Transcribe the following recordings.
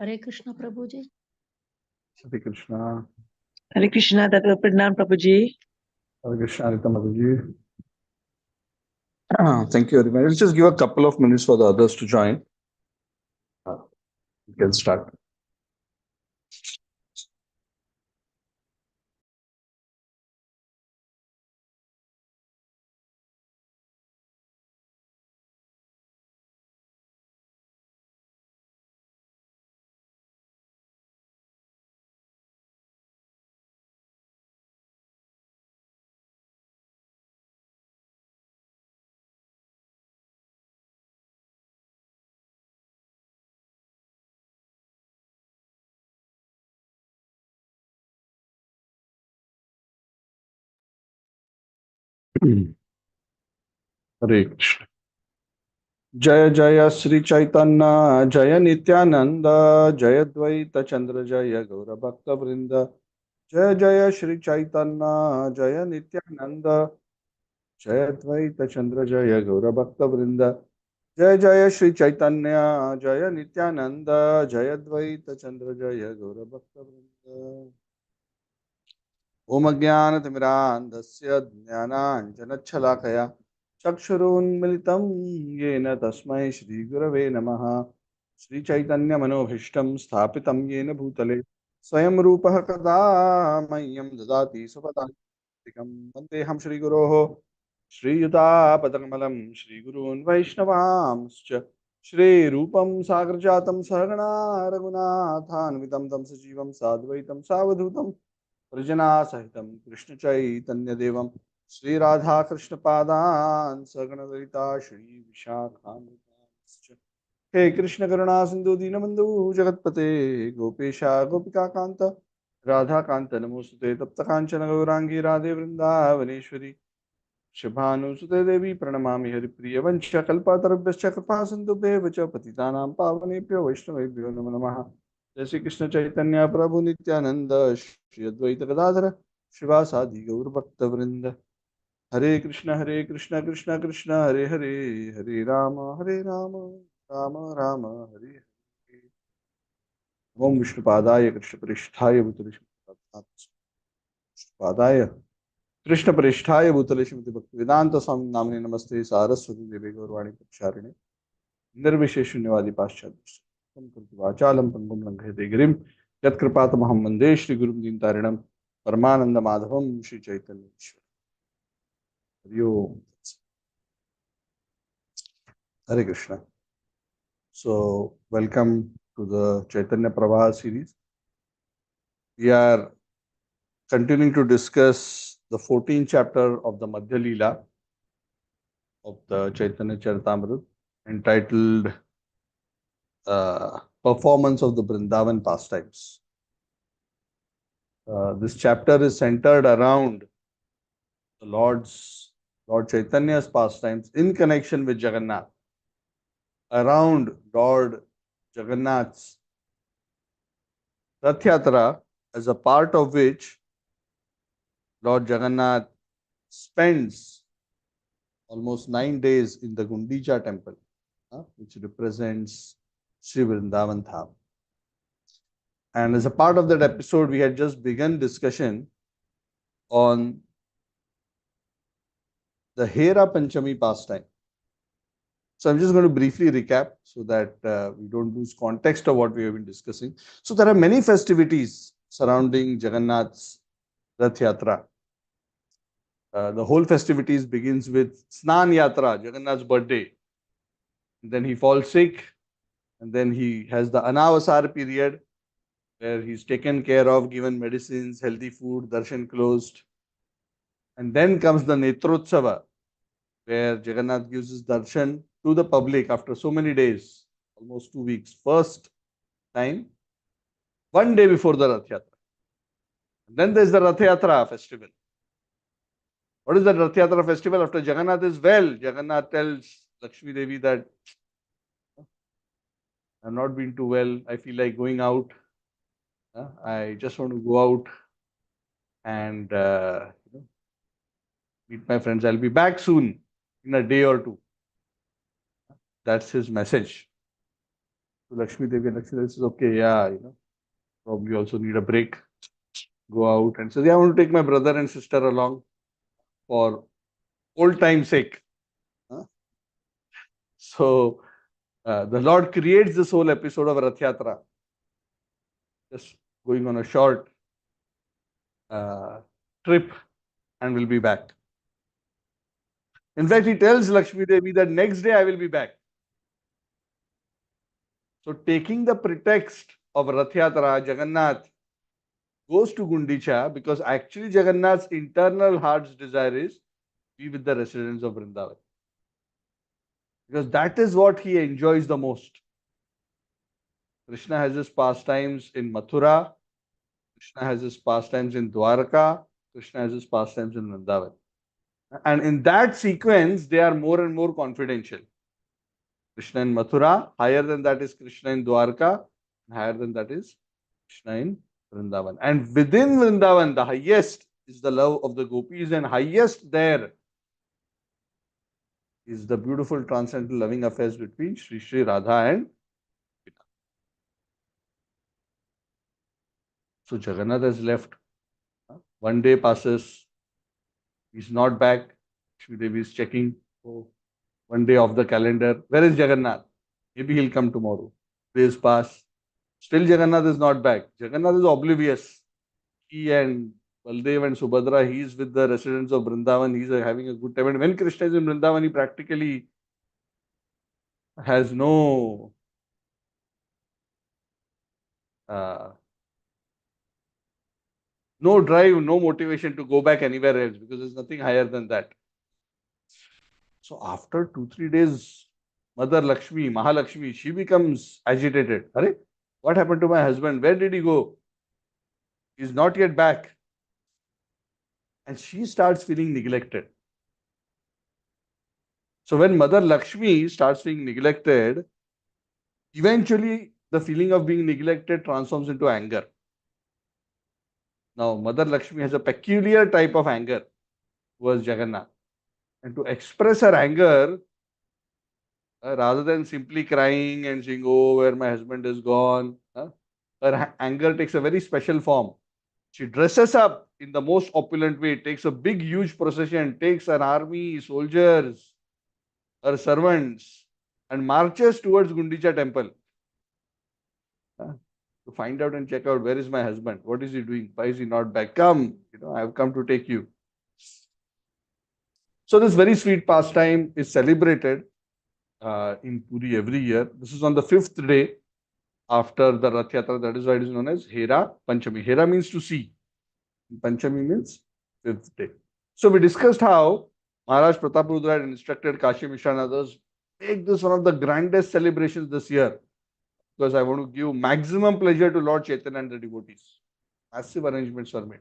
Hare Krishna Prabhuji. Hare Krishna. Hare Krishna, Dr. Pranam Prabhuji. Hare Krishna, Rita Madhuji. Thank you very much. Let's just give a couple of minutes for the others to join. We can start. Hare Krishna. Jaya Jaya Sri Chaitanya Jaya Nityananda Jaya Dvaita Chandra Jaya Gaura Bhakta Vrinda Jaya Jaya Sri Chaitanya Jaya Nityananda Jaya Dvaita Chandra Jaya Gaura Bhakta Vrinda Jaya Jaya Sri Chaitanya Jaya Nityananda Jaya Dvaita Chandra Jaya Gaura Bhakta Vrinda Om Ajnanatimirandhasya Jnananjanachhalakaya Chakshurunmilitam Yena Tasmai Shri Gurave Namaha Shri Chaitanya Manobhishtam Sthapitam Yena Bhutale Swayam Rupaha Kada Mayam Dadati Sapadantikam Vandeham Shri Guroho Shri Yuta Padakamalam Shri Gurun Vaishnavamscha Shri Rupam Sagrajatam Sahagana Raghunathan Vidam Tam Sajivam Sadvaitam Savadhutam Prajana Sahitam Krishna Chaitanya Devam Sri Radha Krishna Padan Sagana Dalita Shri Vishakhan He Krishna Karuna Sindhu Dinabandhu Jagatpate Gopesha Gopika Kanta Radha Kanta Namosute Tapta Kanchana Gaurangi Radhe Vrindavaneshwari Shibhanu Sute Devi Pranamami Haripriya Vancha Kalpatarabhyascha Kripa Sindhu Bevacha Patitanam Pavanebhyo Vaishnavebhyo Namo Namaha Jai Shri Krishna Chaitanya Prabhu Nityananda Shri Advaita Gadadhara Shivasadi Gaur Bhakta Vrinda Hare Krishna Krishna Krishna Hare Hare Hare Rama Rama Rama Hare Hare Om Vishnu Padaya Krishna Pristhaya Bhutale Padaya Krishna Pristhaya Bhutale Shrimati Bhakti Vedanta Swami Namane Namaste Saraswati Devi Gaurvani Pacharine Nirvisheshunyavadi Paschad Vachalam Pangum Langhete Girim Yat Kripatamaham Vande Shri Gurum Dintarinam Paramananda Madhavam Shri Chaitanya Hare Om. Hare Krishna. So, welcome to the Chaitanya Pravah series. We are continuing to discuss the 14th chapter of the MAdhya Lila of the Chaitanya Charitamrita entitled Performance of the Vrindavan Pastimes. This chapter is centered around the Lord Chaitanya's pastimes in connection with Jagannath, around Lord Jagannath's Rath Yatra, as a part of which Lord Jagannath spends almost 9 days in the Gundicha temple, which represents Sri Vrindavan Dham. And as a part of that episode, we had just begun discussion on the Hera Panchami pastime. So I'm just going to briefly recap so that we don't lose context of what we have been discussing. So there are many festivities surrounding Jagannath's Rath Yatra. The whole festivities begins with Snan Yatra, Jagannath's birthday. And then he falls sick, and then he has the Anavasar period where he's taken care of, given medicines, healthy food, darshan closed. And then comes the Netrotsava, where Jagannath gives his darshan to the public after so many days, almost 2 weeks. First time, 1 day before the Rath Yatra. And then there's the Rath Yatra festival. What is the Rath Yatra festival? After Jagannath is well, Jagannath tells Lakshmi Devi that I've not been too well. I feel like going out. I just want to go out and meet my friends. I'll be back soon, in a day or two. That's his message to Lakshmi Devi, and Lakshmi Devi says, okay, yeah, probably also need a break, go out, and says, yeah, I want to take my brother and sister along for old time's sake. Huh? So the Lord creates this whole episode of Rath Yatra, just going on a short trip, and will be back. In fact, he tells Lakshmi Devi that next day I will be back. So taking the pretext of Rath Yatra, Jagannath goes to Gundicha because actually Jagannath's internal heart's desire is be with the residents of Vrindavan. Because that is what he enjoys the most. Krishna has his pastimes in Mathura, Krishna has his pastimes in Dwarka, Krishna has his pastimes in Vrindavan. And in that sequence, they are more and more confidential. Krishna in Mathura, higher than that is Krishna in Dwarka, higher than that is Krishna in Vrindavan. And within Vrindavan, the highest is the love of the gopis, and highest there is the beautiful transcendental loving affairs between Sri Sri Radha and Pita. So Jagannath has left. One day passes, he's not back. Lakshmi Devi is checking. Oh, one day off the calendar. Where is Jagannath? Maybe he'll come tomorrow. Days pass. Still Jagannath is not back. Jagannath is oblivious. He and Baldev and Subhadra, he is with the residents of Vrindavan. He's having a good time. And when Krishna is in Vrindavan, he practically has no no drive, no motivation to go back anywhere else because there's nothing higher than that. So after 2-3 days, Mother Lakshmi, Mahalakshmi, she becomes agitated. Arey, what happened to my husband? Where did he go? He's not yet back. And she starts feeling neglected. So when Mother Lakshmi starts being neglected, eventually the feeling of being neglected transforms into anger. Now, Mother Lakshmi has a peculiar type of anger towards Jagannath. And to express her anger, rather than simply crying and saying, oh, where my husband is gone, her anger takes a very special form. She dresses up in the most opulent way, takes a big, huge procession, takes an army, soldiers, her servants, and marches towards Gundicha temple to find out and check out where is my husband, what is he doing, why is he not back? Come, I have come to take you. So this very sweet pastime is celebrated in Puri every year. This is on the 5th day after the Rath Yatra. That is why it is known as Hera Panchami. Hera means to see. Panchami means 5th day. So we discussed how Maharaj Prataprudra had instructed Kashi Mishra and others, make this one of the grandest celebrations this year because I want to give maximum pleasure to Lord Chaitanya and the devotees. Massive arrangements were made.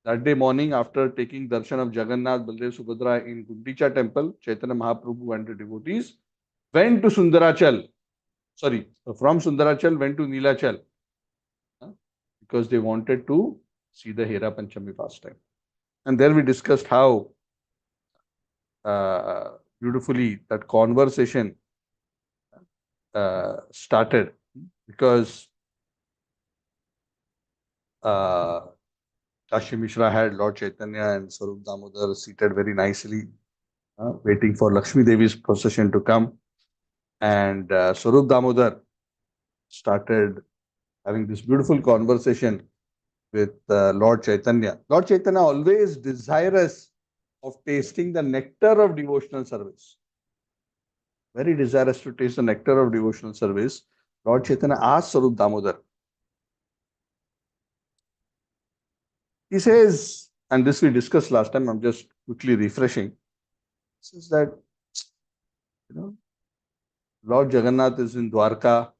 That day morning, after taking darshan of Jagannath, Baldev, Subhadra in Gundicha temple, Chaitanya Mahaprabhu and the devotees went to Sundarachal. Sorry, from Sundarachal went to Nilachal because they wanted to see the Hera Panchami pastime. And there we discussed how beautifully that conversation started because Kashi Mishra had Lord Chaitanya and Swarup Damodar seated very nicely, waiting for Lakshmi Devi's procession to come. And Swarup Damodar started having this beautiful conversation with Lord Chaitanya. Lord Chaitanya always desirous of tasting the nectar of devotional service. Very desirous to taste the nectar of devotional service. Lord Chaitanya asked Swarup Damodar. He says, and this we discussed last time, I'm just quickly refreshing. He says that, Lord Jagannath is in Dwarka,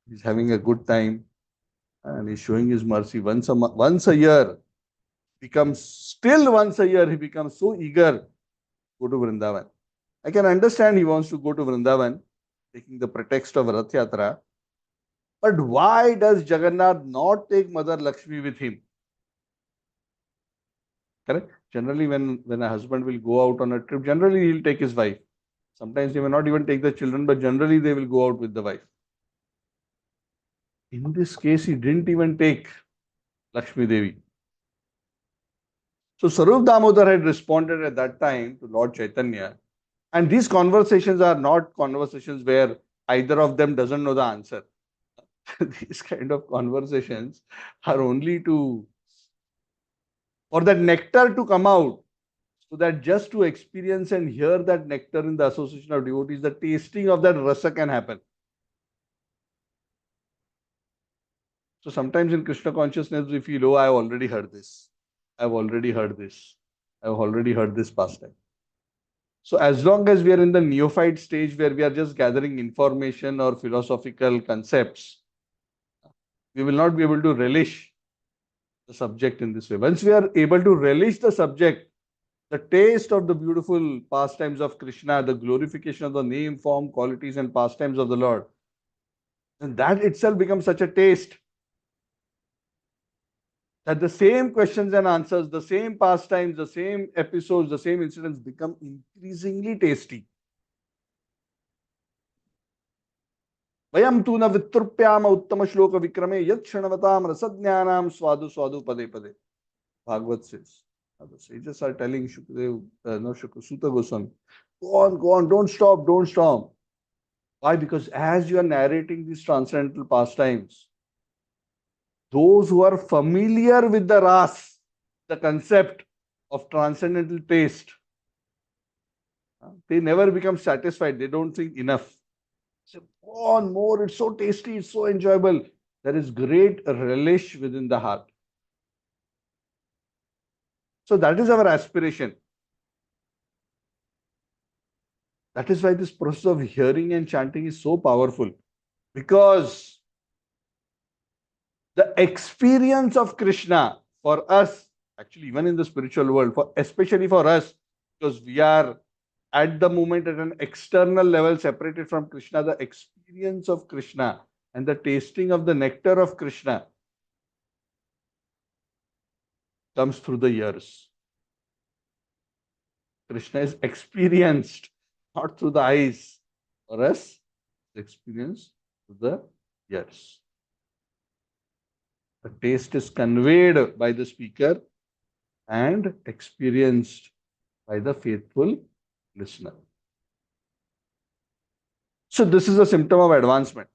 he's having a good time, and he's showing his mercy once a year. Once a year, he becomes so eager to go to Vrindavan. I can understand he wants to go to Vrindavan, taking the pretext of Rath Yatra. But why does Jagannath not take Mother Lakshmi with him? Correct? Generally, when a husband will go out on a trip, generally he'll take his wife. Sometimes he may not even take the children, but generally they will go out with the wife. In this case, he didn't even take Lakshmi Devi. So Sarup Damodar had responded at that time to Lord Chaitanya. And these conversations are not conversations where either of them doesn't know the answer. These kind of conversations are only for that nectar to come out, so that just to experience and hear that nectar in the association of devotees, the tasting of that rasa can happen. So sometimes in Krishna consciousness, we feel, oh, I've already heard this. I've already heard this. I've already heard this pastime. So as long as we are in the neophyte stage where we are just gathering information or philosophical concepts, we will not be able to relish the subject in this way. Once we are able to relish the subject, the taste of the beautiful pastimes of Krishna, the glorification of the name, form, qualities, and pastimes of the Lord, and that itself becomes such a taste that the same questions and answers, the same pastimes, the same episodes, the same incidents become increasingly tasty. Vayam tu na vitrupyam uttama shloka vikrame yat shanavatam rasadnyanam swadu swadu pade pade. Bhagavad says. The sages are telling Shukdev, Suta Goswami, go on, don't stop, don't stop. Why? Because as you are narrating these transcendental pastimes, those who are familiar with the ras, the concept of transcendental taste, they never become satisfied. They don't think enough. Say, go on, more, it's so tasty, it's so enjoyable. There is great relish within the heart. So that is our aspiration. That is why this process of hearing and chanting is so powerful, because the experience of Krishna for us, actually, even in the spiritual world, especially for us, because we are at the moment at an external level separated from Krishna, the experience of Krishna and the tasting of the nectar of Krishna comes through the ears. Krishna is experienced not through the eyes. For us, it's experienced through the ears. The taste is conveyed by the speaker and experienced by the faithful listener. So this is a symptom of advancement.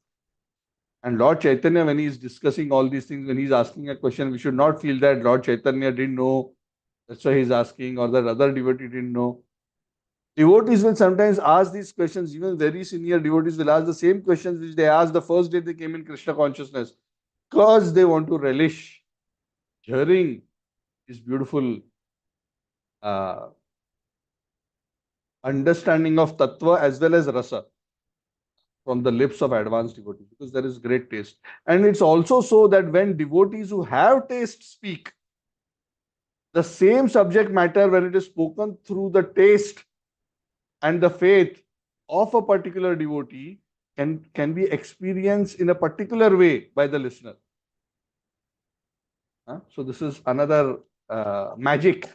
And Lord Chaitanya, when he is discussing all these things, when he is asking a question, we should not feel that Lord Chaitanya didn't know, that's why he is asking, or that other devotee didn't know. Devotees will sometimes ask these questions, even very senior devotees will ask the same questions which they asked the first day they came in Krishna consciousness, because they want to relish hearing this beautiful understanding of tattva as well as rasa from the lips of advanced devotees, because there is great taste. And it's also so that when devotees who have taste speak, the same subject matter, when it is spoken through the taste and the faith of a particular devotee, can be experienced in a particular way by the listener. So this is another magic.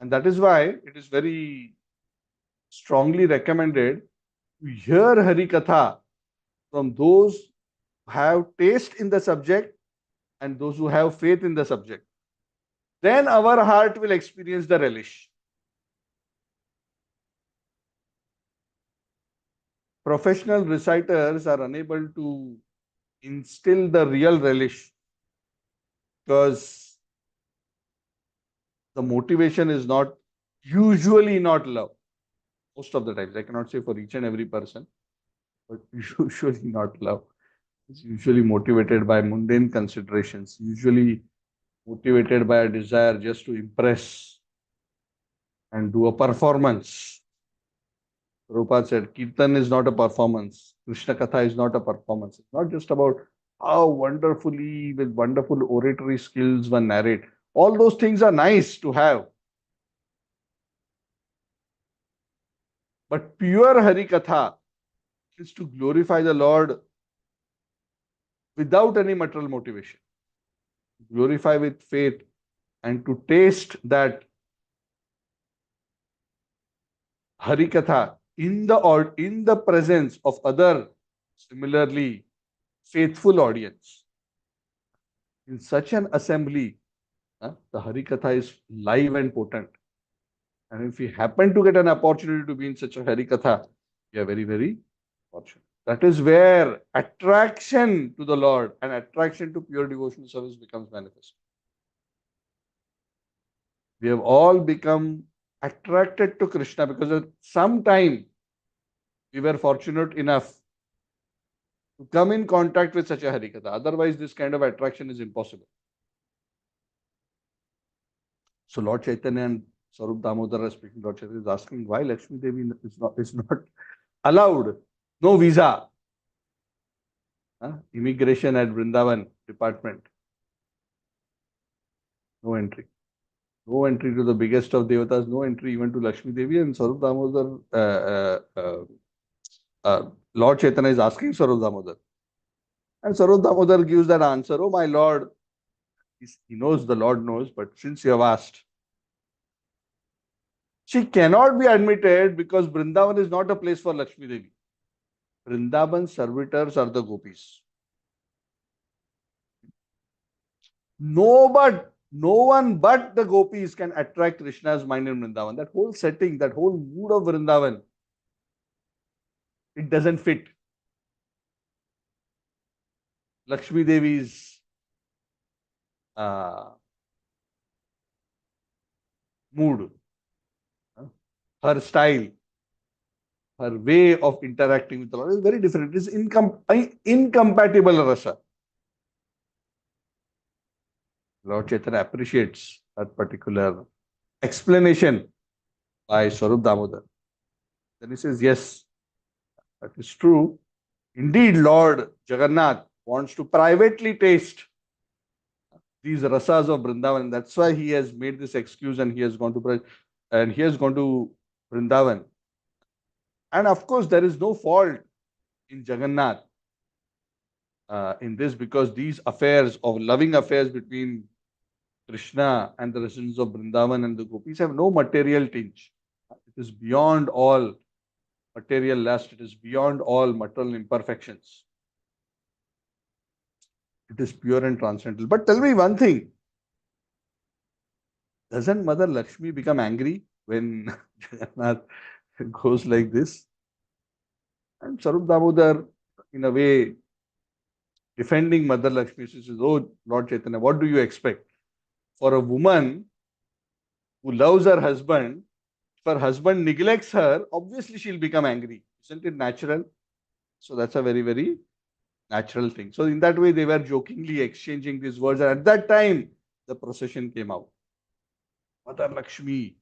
And that is why it is very strongly recommended to hear Hari Katha from those who have taste in the subject and those who have faith in the subject. Then our heart will experience the relish. Professional reciters are unable to instill the real relish, because the motivation is usually not love. Most of the times, I cannot say for each and every person, but usually not love. It's usually motivated by mundane considerations, usually motivated by a desire just to impress and do a performance. Prabhupada said, Kirtan is not a performance. Krishna Katha is not a performance. It's not just about how wonderfully, with wonderful oratory skills, one narrate. All those things are nice to have. But pure Hari Katha is to glorify the Lord without any material motivation. Glorify with faith and to taste that Harikatha in the presence of other similarly faithful audience. In such an assembly, the Harikatha is live and potent. And if we happen to get an opportunity to be in such a Harikatha, we are very, very fortunate. That is where attraction to the Lord and attraction to pure devotional service becomes manifest. We have all become attracted to Krishna because at some time we were fortunate enough to come in contact with such a Harikatha. Otherwise, this kind of attraction is impossible. So Lord Chaitanya and Swarup Damodar are speaking. Lord Chaitanya is asking why Lakshmi Devi is not allowed. No visa. Immigration at Vrindavan department. No entry. No entry to the biggest of devatas. No entry even to Lakshmi Devi. And Swarup Damodar, Lord Chaitanya is asking Swarup Damodar. And Swarup Damodar gives that answer. Oh my Lord. He knows, the Lord knows, but since you have asked, she cannot be admitted because Vrindavan is not a place for Lakshmi Devi. Vrindavan servitors are the gopis. No one but the gopis can attract Krishna's mind in Vrindavan. That whole setting, that whole mood of Vrindavan, it doesn't fit Lakshmi Devi's mood, her style, her way of interacting with the Lord is very different. It is incompatible rasa. Lord Chaitanya appreciates that particular explanation by Swarup Damodar. Then he says, yes, that is true. Indeed, Lord Jagannath wants to privately taste these rasas of Vrindavan. That's why he has made this excuse and he has gone to Vrindavan. And of course, there is no fault in Jagannath in this, because these affairs of loving affairs between Krishna and the residents of Vrindavan and the gopis have no material tinge. It is beyond all material lust. It is beyond all material imperfections. It is pure and transcendental. But tell me one thing. Doesn't Mother Lakshmi become angry when Jagannath goes like this? And Swarup Damodar, in a way, defending Mother Lakshmi, she says, oh Lord Chaitanya, what do you expect? For a woman who loves her husband, if her husband neglects her, obviously she'll become angry. Isn't it natural? So that's a very, very natural thing. So in that way, they were jokingly exchanging these words. And at that time, the procession came out. Mother Lakshmi,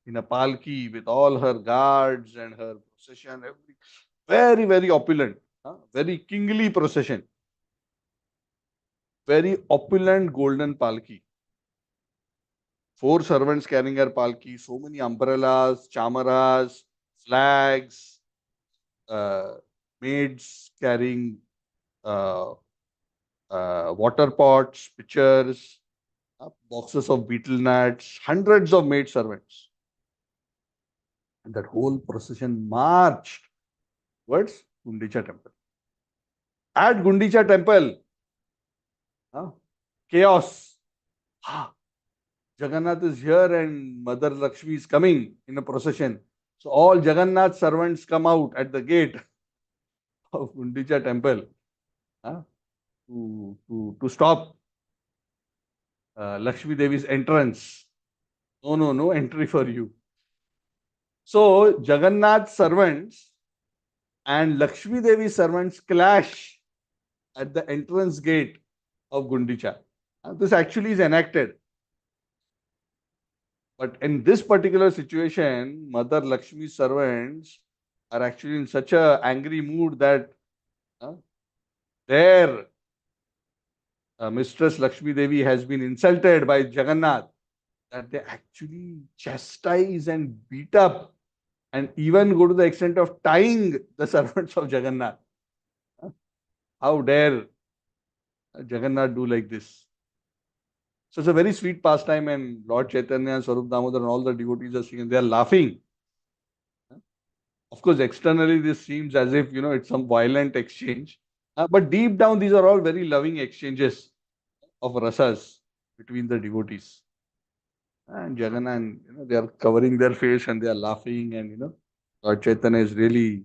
in a palki with all her guards and her procession, very, very opulent, very kingly procession. Very opulent golden palki. 4 servants carrying her palki, so many umbrellas, chamaras, flags, maids carrying water pots, pitchers, boxes of betel nuts, hundreds of maid servants. And that whole procession marched towards Gundicha temple. At Gundicha temple, chaos. Jagannath is here and Mother Lakshmi is coming in a procession. So all Jagannath servants come out at the gate of Gundicha temple to stop Lakshmi Devi's entrance. No entry for you. So Jagannath servants and Lakshmi Devi servants clash at the entrance gate of Gundicha. This actually is enacted. But in this particular situation, Mother Lakshmi's servants are actually in such a angry mood that their Mistress Lakshmi Devi has been insulted by Jagannath, that they actually chastise and beat up and even go to the extent of tying the servants of Jagannath. How dare Jagannath do like this? So it's a very sweet pastime, and Lord Chaitanya, Swarup Damodar and all the devotees are singing. They are laughing. Of course, externally this seems as if, it's some violent exchange. But deep down, these are all very loving exchanges of rasas between the devotees. And Jagannath, and they are covering their face and they are laughing, and Lord Chaitanya is really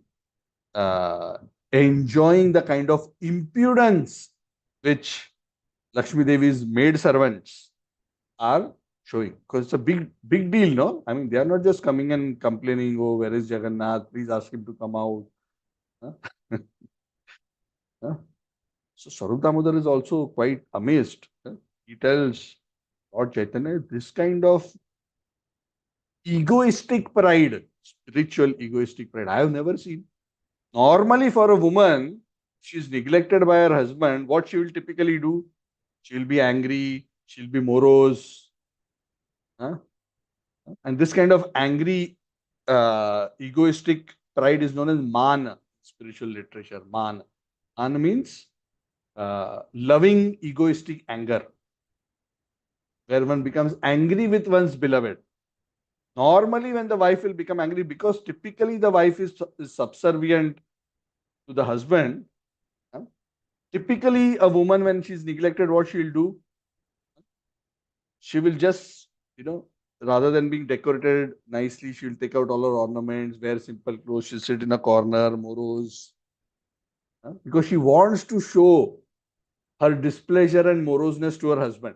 uh, enjoying the kind of impudence which Lakshmi Devi's maid servants are showing. Because it's a big deal, no? I mean, they are not just coming and complaining, oh, where is Jagannath? Please ask him to come out. Huh? Huh? So Sarup Damodar is also quite amazed. Huh? He tells Lord Chaitanya, this kind of egoistic pride, spiritual egoistic pride, I have never seen. Normally, for a woman, she's neglected by her husband, what she will typically do? She'll be angry, she'll be morose. Huh? And this kind of angry, egoistic pride is known as man, spiritual literature. Man. Man means loving, egoistic anger, where one becomes angry with one's beloved. Normally, when the wife will become angry, because typically the wife is subservient to the husband. huh? Typically, a woman, when she's neglected, what she'll do? She will just, rather than being decorated nicely, she'll take out all her ornaments, wear simple clothes, she'll sit in a corner, morose, because she wants to show her displeasure and moroseness to her husband.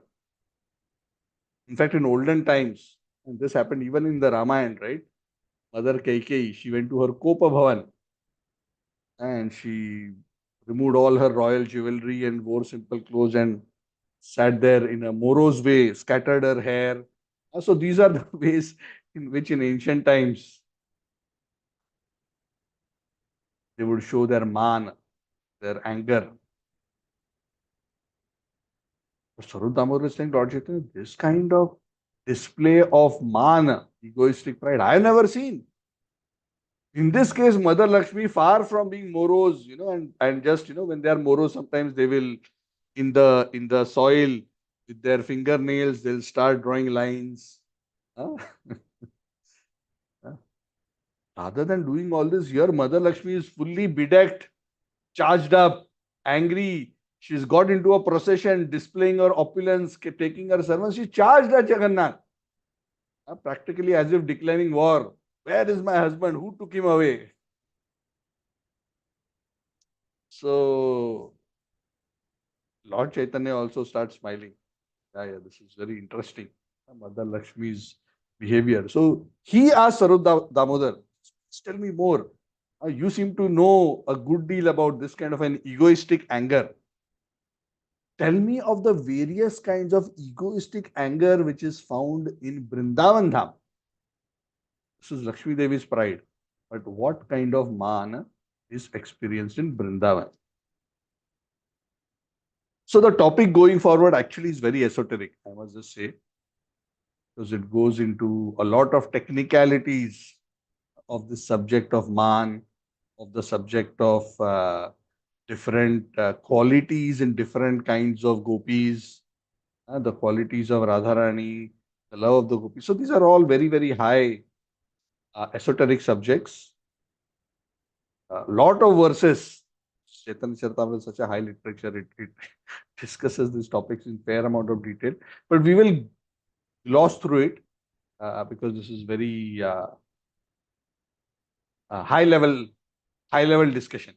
In fact, in olden times, and this happened even in the Ramayana, right? Mother Kaikeyi, she went to her Kopa Bhavan and she removed all her royal jewelry and wore simple clothes and sat there in a morose way, scattered her hair. So these are the ways in which in ancient times they would show their man, their anger. But Sarup Damodar is saying, Lord Chaitanya, this kind of display of man, egoistic pride, I have never seen. In this case, Mother Lakshmi, far from being morose, and just, when they are morose, sometimes they will, in the soil, with their fingernails, they'll start drawing lines. Huh? Rather than doing all this, here Mother Lakshmi is fully bedecked, charged up, angry. She's got into a procession, displaying her opulence, taking her servants. She charged at Jagannath, practically as if declaring war. Where is my husband? Who took him away? So Lord Chaitanya also starts smiling. Yeah, this is very interesting. Mother Lakshmi's behavior. So he asked Sarup Damodar, tell me more. You seem to know a good deal about this kind of an egoistic anger. Tell me of the various kinds of egoistic anger which is found in Vrindavan Dham. This is Lakshmi Devi's pride. But what kind of man is experienced in Vrindavan? So the topic going forward actually is very esoteric, I must just say, because it goes into a lot of technicalities of the subject of man, of the subject of different qualities in different kinds of gopis, the qualities of Radharani, the love of the gopis. So these are all very, very high esoteric subjects. A lot of verses. Chaitanya Charitamrita is such a high literature. It discusses these topics in fair amount of detail. But we will gloss through it because this is very high level discussion.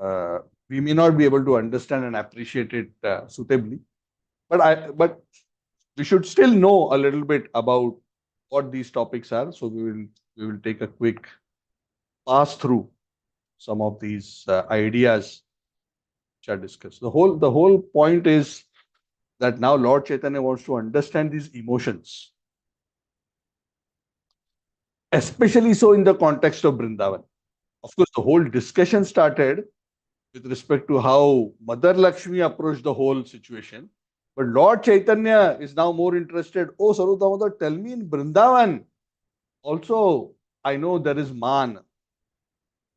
Uh, we may not be able to understand and appreciate it suitably, but we should still know a little bit about what these topics are. So we will take a quick pass through some of these ideas which are discussed. The whole point is that now Lord Chaitanya wants to understand these emotions, especially so in the context of Vrindavan. Of course, the whole discussion started with respect to how Mother Lakshmi approached the whole situation. But Lord Chaitanya is now more interested. Oh, Sarup Damodar, tell me in Vrindavan. Also, I know there is man,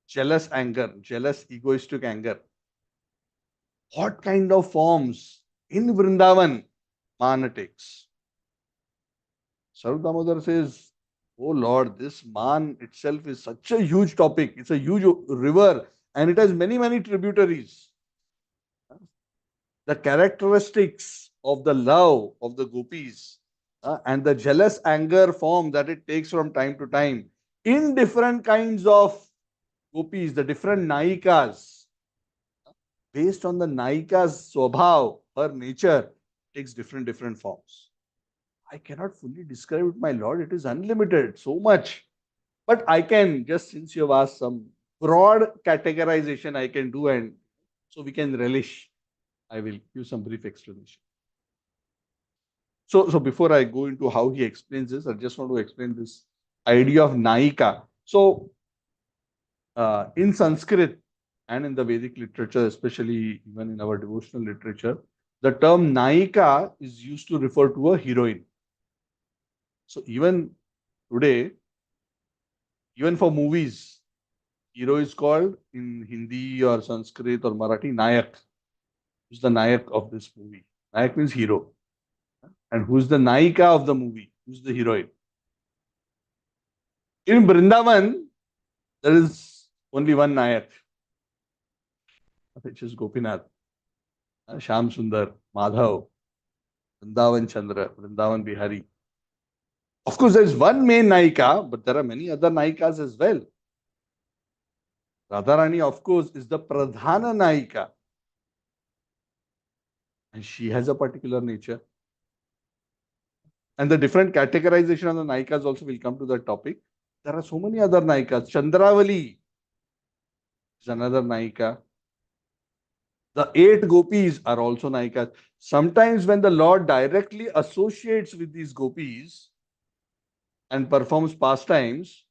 jealous anger, jealous egoistic anger. What kind of forms in Vrindavan man takes? Sarup Damodar says, oh Lord, this man itself is such a huge topic. It's a huge river. and it has many, many tributaries. The characteristics of the love of the gopis and the jealous anger form that it takes from time to time in different kinds of gopis, the different naikas, based on the naika's swabhav, her nature, takes different forms. I cannot fully describe it, my lord. It is unlimited, so much. But I can, just since you have asked, some broad categorization I can do, and so we can relish. I will give some brief explanation. So before I go into how he explains this, I just want to explain this idea of naika. So in Sanskrit and in the Vedic literature, especially even in our devotional literature, the term naika is used to refer to a heroine. So even today, even for movies, hero is called in Hindi or Sanskrit or Marathi Nayak. Who's the Nayak of this movie? Nayak means hero. And who's the Naika of the movie? Who's the heroine? In Vrindavan, there is only one Nayak, which is Gopinath, Sham Sundar, Madhav, Vrindavan Chandra, Vrindavan Bihari. Of course, there is one main Naika, but there are many other Naikas as well. Radharani, of course, is the Pradhana Naika. And she has a particular nature. And the different categorization of the Naikas also will come to that topic. There are so many other Naikas. Chandravali is another Naika. The 8 gopis are also Naikas. Sometimes when the Lord directly associates with these gopis and performs pastimes,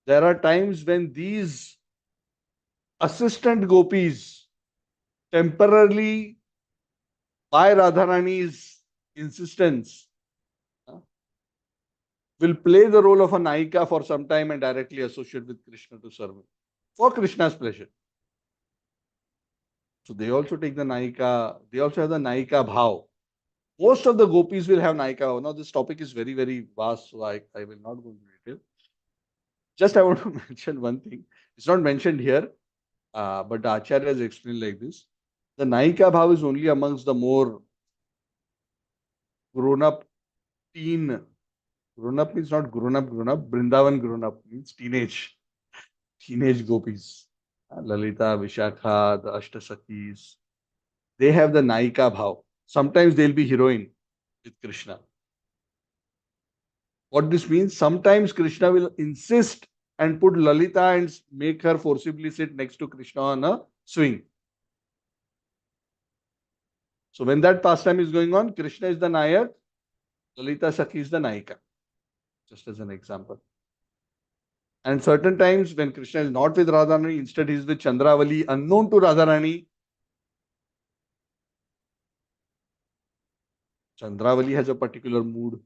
there are times when these assistant gopis temporarily, by Radharani's insistence, will play the role of a Naika for some time and directly associate with Krishna to serve him for Krishna's pleasure. So they also take the Naika, they also have the Naika bhav. Most of the gopis will have Naika bhav. Now this topic is very, very vast, so I will not go into detail. Just I want to mention one thing. It's not mentioned here, but the Acharya has explained like this. The Naika bhav is only amongst the more grown-up teen. Grown-up means not grown-up, Vrindavan grown-up means teenage gopis. Lalita, Vishakha, the Ashtasakis. They have the Naika bhav. Sometimes they'll be heroine with Krishna. What this means? Sometimes Krishna will insist and put Lalita and make her forcibly sit next to Krishna on a swing. So when that pastime is going on, Krishna is the Nayak, Lalita Sakhi is the Nayika. Just as an example. And certain times when Krishna is not with Radharani, instead he is with Chandravali, unknown to Radharani. Chandravali has a particular mood.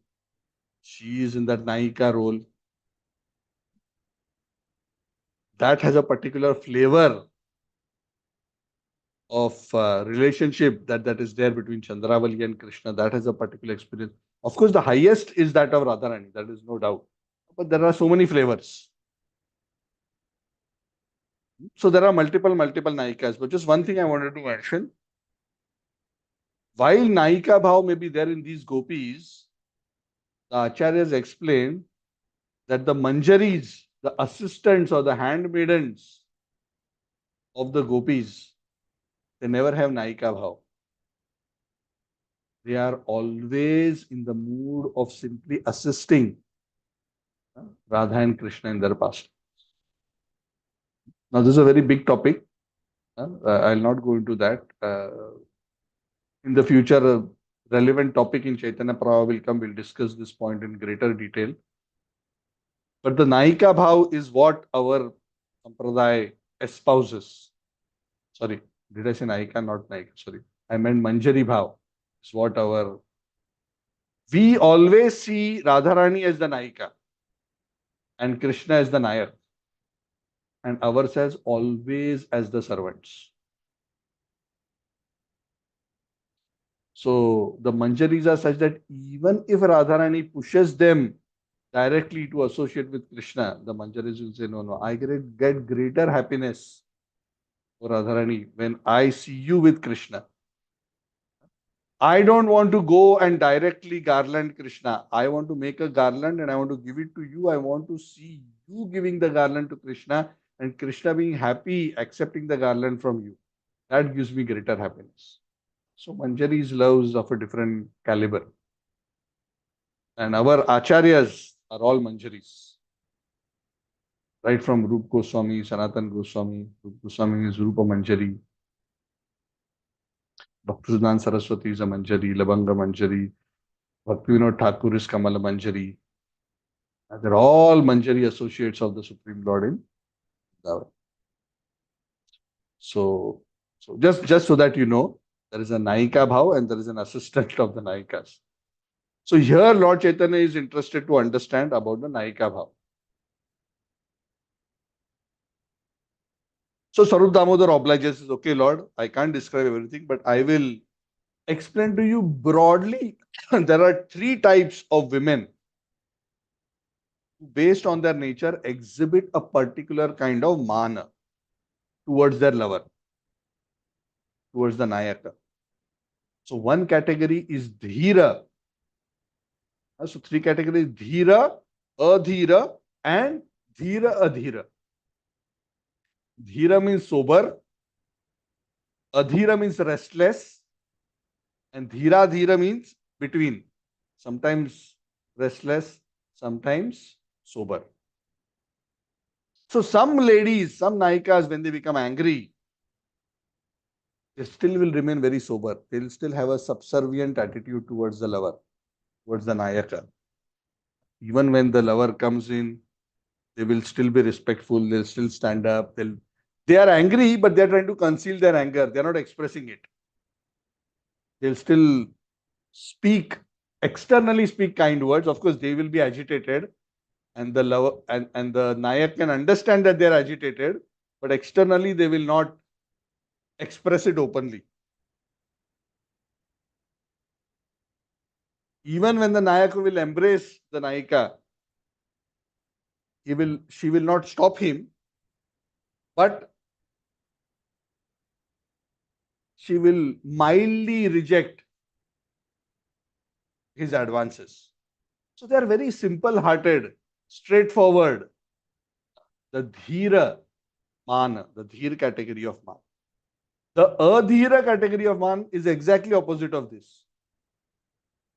She is in that Nayika role. That has a particular flavor of relationship that is there between Chandravali and Krishna. That has a particular experience. Of course, the highest is that of Radharani. That is no doubt. But there are so many flavors. So there are multiple Nayikas. But just one thing I wanted to mention. While Nayika Bhav may be there in these gopis, the Acharyas explain that the Manjaris, the assistants or the handmaidens of the gopis, they never have Nayika Bhav. They are always in the mood of simply assisting Radha and Krishna in their past. Now, this is a very big topic. I'll not go into that. In the future, a relevant topic in Chaitanya Pravah will come. We'll discuss this point in greater detail. But the Naika Bhav is what our Sampradaya espouses. Sorry, did I say Naika? Not Naika. Sorry. I meant Manjari Bhav. Is what our... We always see Radharani as the Naika and Krishna as the Nayak, and ourselves always as the servants. So the Manjaris are such that even if Radharani pushes them directly to associate with Krishna, the Manjaris will say, no, no, I get greater happiness for Radharani when I see you with Krishna. I don't want to go and directly garland Krishna. I want to make a garland and I want to give it to you. I want to see you giving the garland to Krishna and Krishna being happy accepting the garland from you. That gives me greater happiness. So Manjari's loves of a different caliber. And our acharyas are all Manjaris. Right from Rup Goswami, Sanatan Goswami. Rup Goswami is Rupa Manjari. Bhaktisiddhanta Saraswati is a Manjari, Labanga Manjari. Bhaktivinoda Thakur is Kamala Manjari. And they're all Manjari associates of the Supreme Lord in Vrindavan. So just so that you know, there is a Naika Bhav and there is an assistant of the Naikas. So here Lord Chaitanya is interested to understand about the Naika Bhav. So Sarup Damodar obliges, says, okay, Lord, I can't describe everything, but I will explain to you broadly. There are three types of women who, based on their nature, exhibit a particular kind of mana towards their lover, towards the Nayaka. So one category is Dhira. So three categories: Dhira, Adhira, and Dhira Adhira. Dhira means sober, Adhira means restless, and Dhira Dhira means between. Sometimes restless, sometimes sober. So some ladies, some Naikas, when they become angry, they still will remain very sober. They'll still have a subservient attitude towards the lover, towards the Nayaka. Even when the lover comes in, they will still be respectful. They'll still stand up. They are angry, but they're trying to conceal their anger. They're not expressing it. They'll still speak, externally speak kind words. Of course, they will be agitated, and the lover and the Nayak can understand that they're agitated, but externally they will not express it openly. Even when the Nayak will embrace the Nayika, she will not stop him, but she will mildly reject his advances. So they are very simple-hearted, straightforward. The Dhira Man, the Dhir category of Man. The Adhira category of Man is exactly opposite of this.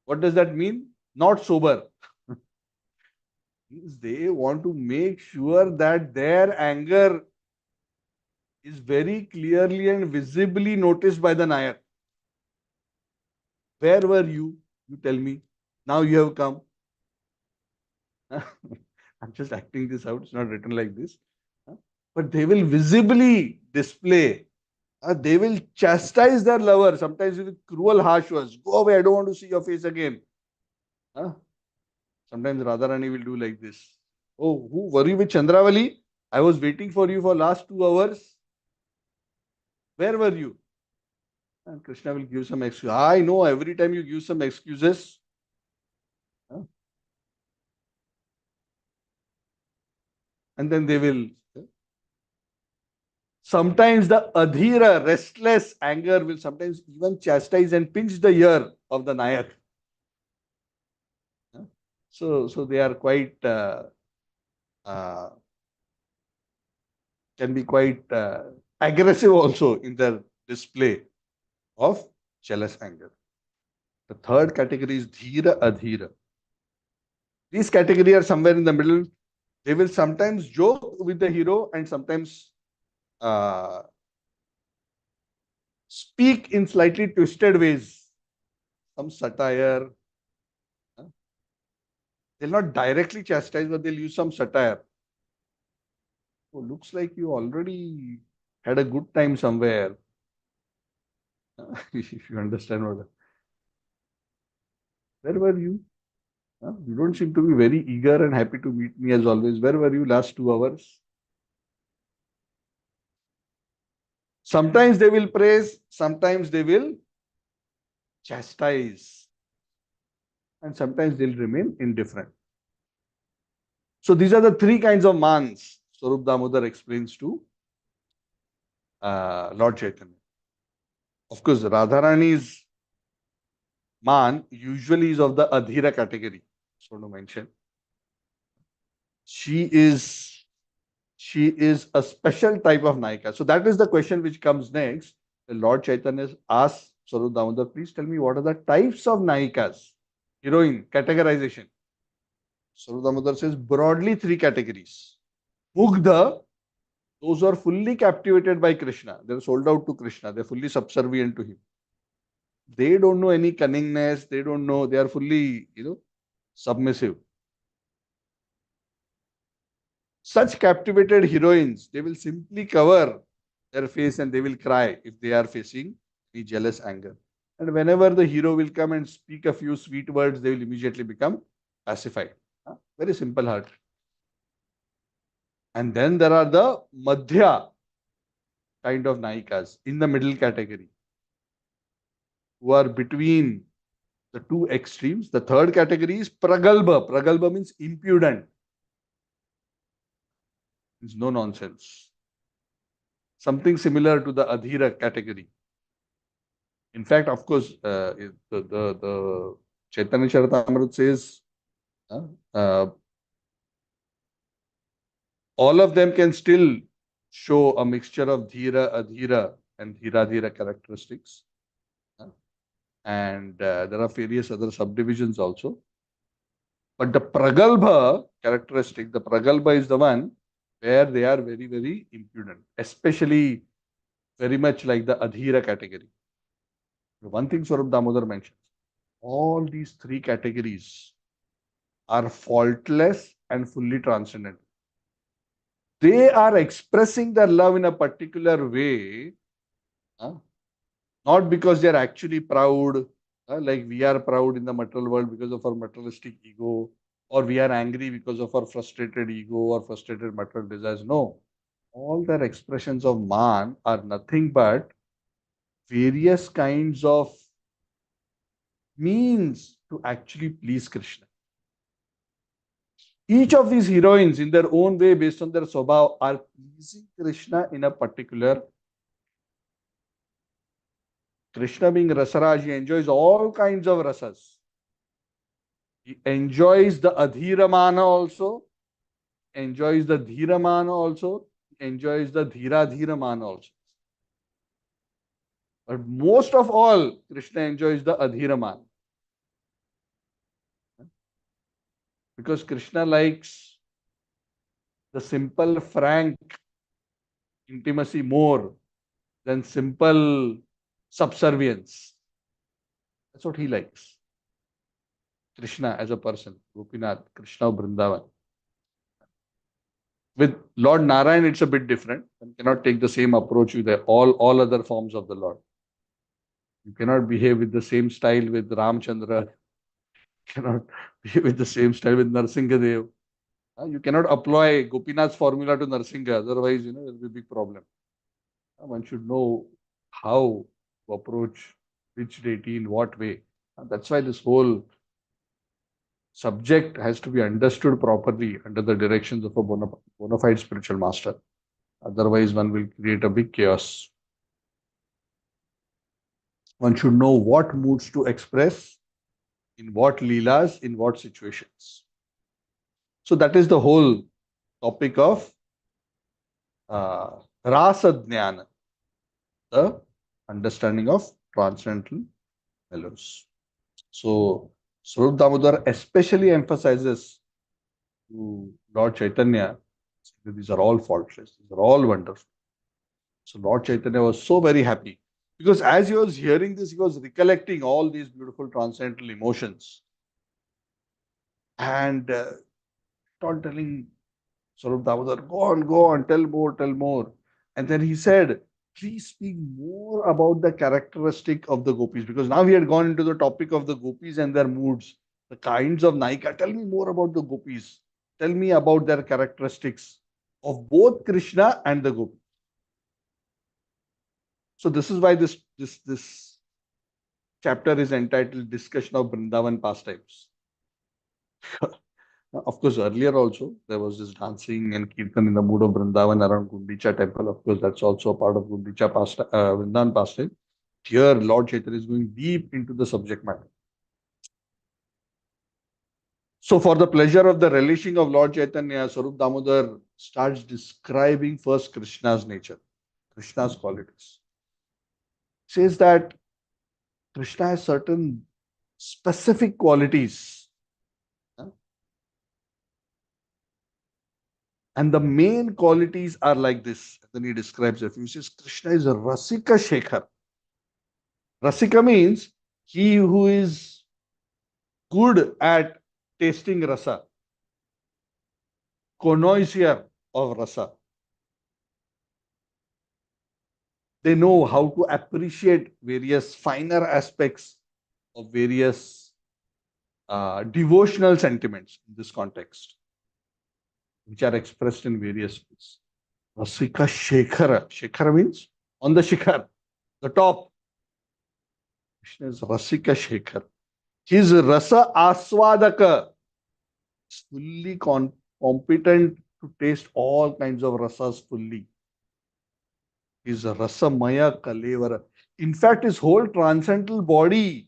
What does that mean? Not sober. They want to make sure that their anger is very clearly and visibly noticed by the Nayak. Where were you? You tell me. Now you have come. I'm just acting this out. It's not written like this. But they will visibly display. They will chastise their lover, sometimes with cruel, harsh words. Go away, I don't want to see your face again. Sometimes Radharani will do like this. Oh, who were you with Chandravali? I was waiting for you for last 2 hours. Where were you? And Krishna will give some excuse. I know every time you give some excuses. And then they will. Sometimes the adhira, restless anger will sometimes even chastise and pinch the ear of the Nayak. So they are quite, can be quite aggressive also in their display of jealous anger. The third category is dhira adhira. These categories are somewhere in the middle. They will sometimes joke with the hero and sometimes speak in slightly twisted ways. Some satire. They'll not directly chastise, but they'll use some satire. Oh, looks like you already had a good time somewhere. If you understand what. Where were you? You don't seem to be very eager and happy to meet me as always. Where were you last 2 hours? Sometimes they will praise, sometimes they will chastise, and sometimes they'll remain indifferent. So these are the three kinds of mans Swarup Damodar explains to Lord Chaitanya. Of course, Radharani's man usually is of the Adhira category. So to mention, she is she is a special type of Naika. So that is the question which comes next. The Lord Chaitanya asks Swarup Damodar, please tell me what are the types of Naikas, heroine categorization. Swarup Damodar says broadly three categories. Mugdha, those who are fully captivated by Krishna. They're sold out to Krishna. They're fully subservient to him. They don't know any cunningness. They don't know. They are fully, submissive. Such captivated heroines, they will simply cover their face and they will cry if they are facing the jealous anger. And whenever the hero will come and speak a few sweet words, they will immediately become pacified. Very simple heart. And then there are the Madhya kind of Naikas in the middle category who are between the two extremes. The third category is Pragalbha. Pragalbha means impudent. Means no nonsense. Something similar to the Adhira category. In fact, of course, the Chaitanya Charitamrita says uh, uh, all of them can still show a mixture of Dhira, Adhira, and Dhira Dhira characteristics. And there are various other subdivisions also. But the Pragalbha characteristic, the Pragalbha is the one where they are very, very impudent, especially very much like the Adhira category. One thing Swarup Damodar mentions, all these three categories are faultless and fully transcendental. They are expressing their love in a particular way, not because they are actually proud, like we are proud in the material world because of our materialistic ego, or we are angry because of our frustrated ego or frustrated material desires. No, all their expressions of man are nothing but various kinds of means to actually please Krishna. Each of these heroines, in their own way, based on their swabhav, are pleasing Krishna in a particular. Krishna being Rasaraj, he enjoys all kinds of rasas. He enjoys the Adhiramana also, enjoys the Dhiramana also, enjoys the Dhiramana also. But most of all, Krishna enjoys the Adhiramana. Because Krishna likes the simple, frank intimacy more than simple subservience. That's what he likes. Krishna as a person, Gopinath, Krishna of Vrindavan. With Lord Narayan, it's a bit different. One cannot take the same approach with all other forms of the Lord. You cannot behave with the same style with Ramchandra. You cannot behave with the same style with Narsingadev. You cannot apply Gopinath's formula to Narsingha. Otherwise, there will be a big problem. One should know how to approach which deity in what way. That's why this whole subject has to be understood properly under the directions of a bona fide spiritual master. Otherwise, one will create a big chaos. One should know what moods to express, in what leelas, in what situations. So that is the whole topic of Rasa Jnana, the understanding of transcendental mellows. So Swarup Damodar especially emphasizes to Lord Chaitanya that these are all faultless, these are all wonderful. So Lord Chaitanya was so very happy because as he was hearing this, he was recollecting all these beautiful transcendental emotions and started telling Swarup Damodar, go on, tell more. And then he said, please speak more about the characteristic of the gopis because now he had gone into the topic of the gopis and their moods, the kinds of Naika. Tell me more about the gopis. Tell me about their characteristics of both Krishna and the gopis. So this is why this chapter is entitled Discussion of Vrindavan Pastimes. Of course, earlier also there was this dancing and kirtan in the mood of Vrindavan around Gundicha temple. Of course, that's also a part of Gundicha Vrindavan pastime. Here, Lord Chaitanya is going deep into the subject matter. So, for the pleasure of the relishing of Lord Chaitanya, Swarup Damodar starts describing first Krishna's nature, Krishna's qualities. Says that Krishna has certain specific qualities. And the main qualities are like this. Then he describes a few. He says Krishna is a Rasika Shekhar. Rasika means he who is good at tasting rasa, connoisseur of rasa. They know how to appreciate various finer aspects of various devotional sentiments in this context, which are expressed in various ways. Rasika Shekhara. Shekhara means on the Shikhar, the top. Krishna is Rasika Shekhar. His Rasa Aswadaka is fully competent to taste all kinds of rasas fully. His Rasamaya Kalevara. In fact, his whole transcendental body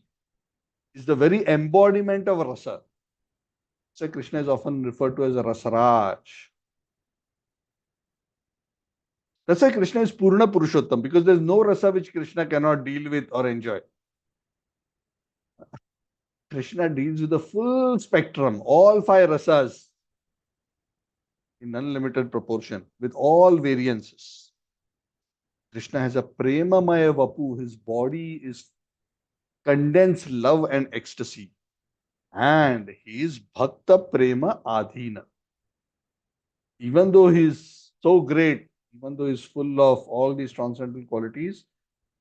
is the very embodiment of rasa. So Krishna is often referred to as a Rasaraj. That's why Krishna is Purna Purushottam, because there's no rasa which Krishna cannot deal with or enjoy. Krishna deals with the full spectrum, all five rasas in unlimited proportion, with all variances. Krishna has a prema maya vapu. His body is condensed love and ecstasy. And he is bhakta prema adhina. Even though he is so great, even though he is full of all these transcendental qualities,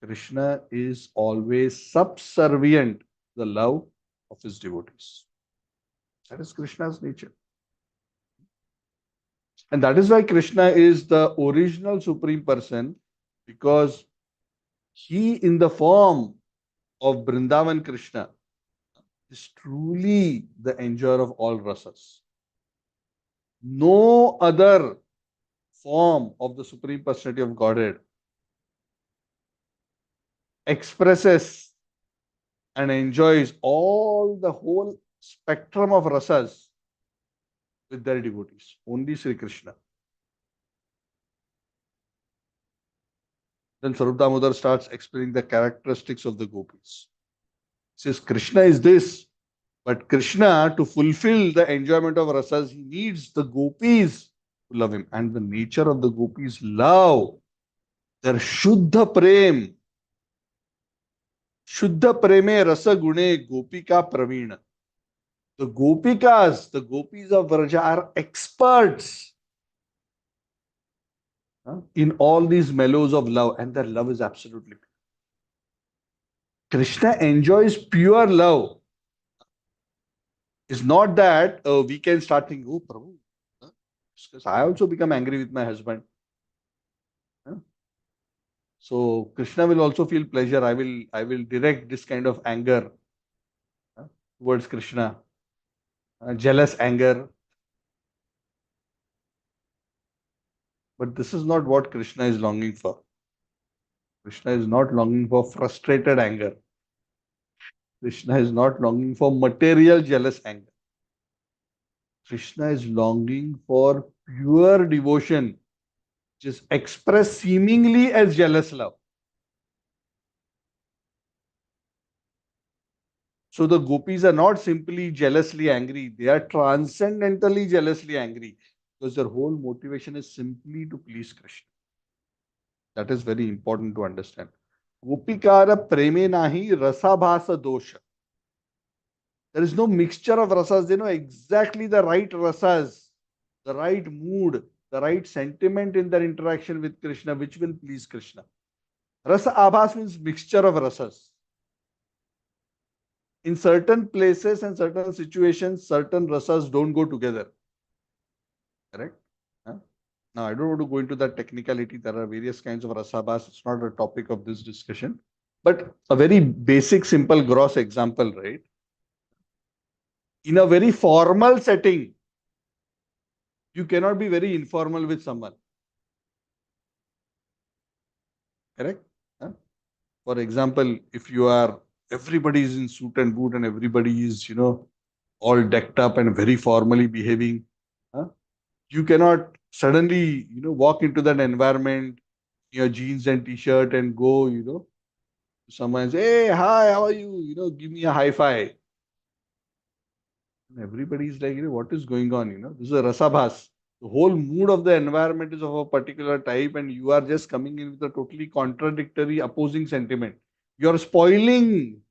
Krishna is always subservient to the love of his devotees. That is Krishna's nature. And that is why Krishna is the original Supreme Person, because he, in the form of Vrindavan Krishna, is truly the enjoyer of all rasas. No other form of the Supreme Personality of Godhead expresses and enjoys all the whole spectrum of rasas with their devotees. Only Sri Krishna. Then Swarup Damodar starts explaining the characteristics of the gopis. He says Krishna is this, but Krishna, to fulfill the enjoyment of rasas, he needs the gopis to love him. And the nature of the gopis' love, their Shuddha Prem. Shuddha Preme Rasa Gune Gopika Praveen. The Gopikas, the gopis of Vraja are experts in all these mellows of love, and their love is absolutely pure. Krishna enjoys pure love. It's not that we can start thinking, oh, Prabhu, because I also become angry with my husband. So Krishna will also feel pleasure. I will direct this kind of anger towards Krishna. Jealous anger. But this is not what Krishna is longing for. Krishna is not longing for frustrated anger. Krishna is not longing for material jealous anger. Krishna is longing for pure devotion, which is expressed seemingly as jealous love. So the gopis are not simply jealously angry, they are transcendentally jealously angry, because their whole motivation is simply to please Krishna. That is very important to understand. Gopikara preme nahi rasabhasa dosha. There is no mixture of rasas. They know exactly the right rasas, the right mood, the right sentiment in their interaction with Krishna, which will please Krishna. Rasa abhas means mixture of rasas. In certain places and certain situations, certain rasas don't go together. Correct? Now, I don't want to go into that technicality. There are various kinds of rasabhas. It's not a topic of this discussion. But a very basic, simple, gross example, right? In a very formal setting, You cannot be very informal with someone. Correct? Huh? For example, if you are, everybody is in suit and boot and everybody is, all decked up and very formally behaving. Huh? You cannot suddenly, walk into that environment, your jeans and t-shirt and go, to someone and say, hey, hi, how are you? Give me a high five. And everybody is like, what is going on? This is a rasabhas. The whole mood of the environment is of a particular type, and you are just coming in with a totally contradictory, opposing sentiment. You're spoiling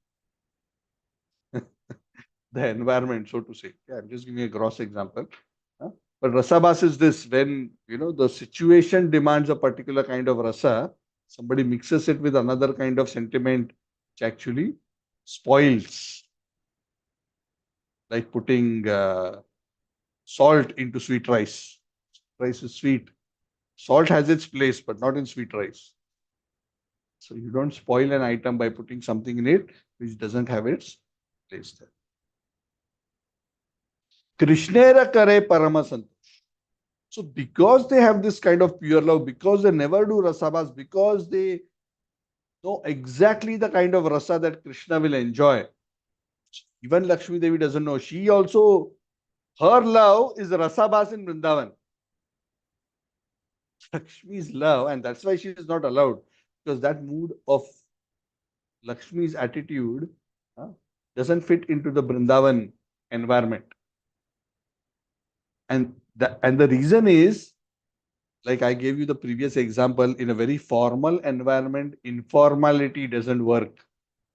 the environment, so to say. Yeah, I'm just giving a gross example. Huh? But rasabhas is this: when the situation demands a particular kind of rasa, somebody mixes it with another kind of sentiment, which actually spoils, like putting salt into sweet rice. Rice is sweet. Salt has its place, but not in sweet rice. So you don't spoil an item by putting something in it which doesn't have its place there. Krishnera kare paramasantosh. So because they have this kind of pure love, because they never do rasabas, because they know exactly the kind of rasa that Krishna will enjoy. Even Lakshmi Devi doesn't know. She also, her love is rasabas in Vrindavan. Lakshmi's love, and that's why she is not allowed, because that mood of Lakshmi's attitude doesn't fit into the Vrindavan environment. And the reason is, like I gave you the previous example, in a very formal environment, informality doesn't work.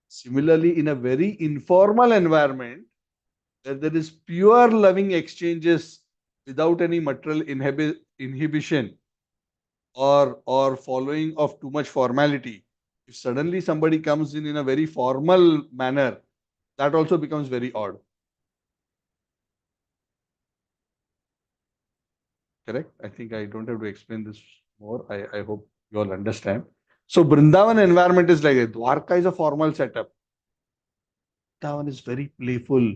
Similarly, in a very informal environment, where there is pure loving exchanges without any material inhibition or following of too much formality, if suddenly somebody comes in a very formal manner, that also becomes very odd. Correct? I think I don't have to explain this more. I hope you all understand. So Vrindavan environment is like a Dwarka is a formal setup. Vrindavan is very playful,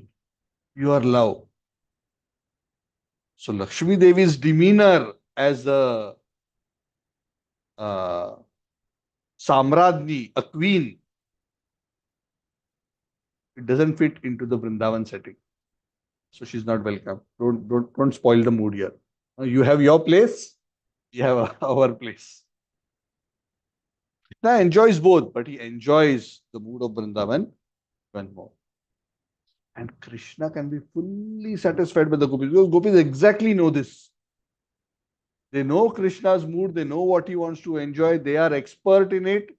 pure love. So Lakshmi Devi's demeanor as a uh, Samradni, a queen, it doesn't fit into the Vrindavan setting. So she's not welcome. Don't spoil the mood here. You have your place, we have our place. Krishna enjoys both, but he enjoys the mood of Vrindavan even more. And Krishna can be fully satisfied by the gopis, because gopis exactly know this. They know Krishna's mood, they know what he wants to enjoy, they are expert in it,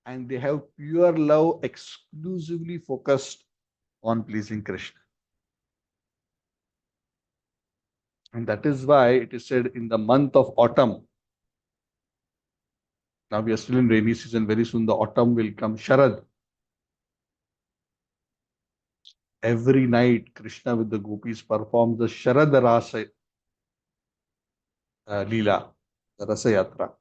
and they have pure love exclusively focused on pleasing Krishna. And that is why it is said in the month of autumn. Now we are still in rainy season, very soon the autumn will come, Sharad. Every night, Krishna with the gopis performs the Sharad Rasa Lila, the Rasa Yatra,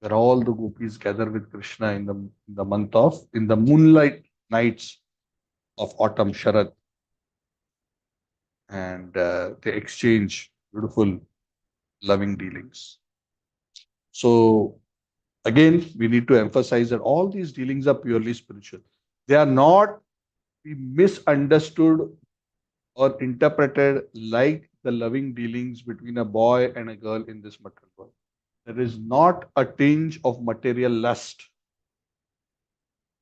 where all the gopis gather with Krishna in the moonlight nights of autumn, Sharad, and they exchange beautiful, loving dealings. So again, we need to emphasize that all these dealings are purely spiritual. They are not be misunderstood or interpreted like the loving dealings between a boy and a girl in this material world. There is not a tinge of material lust.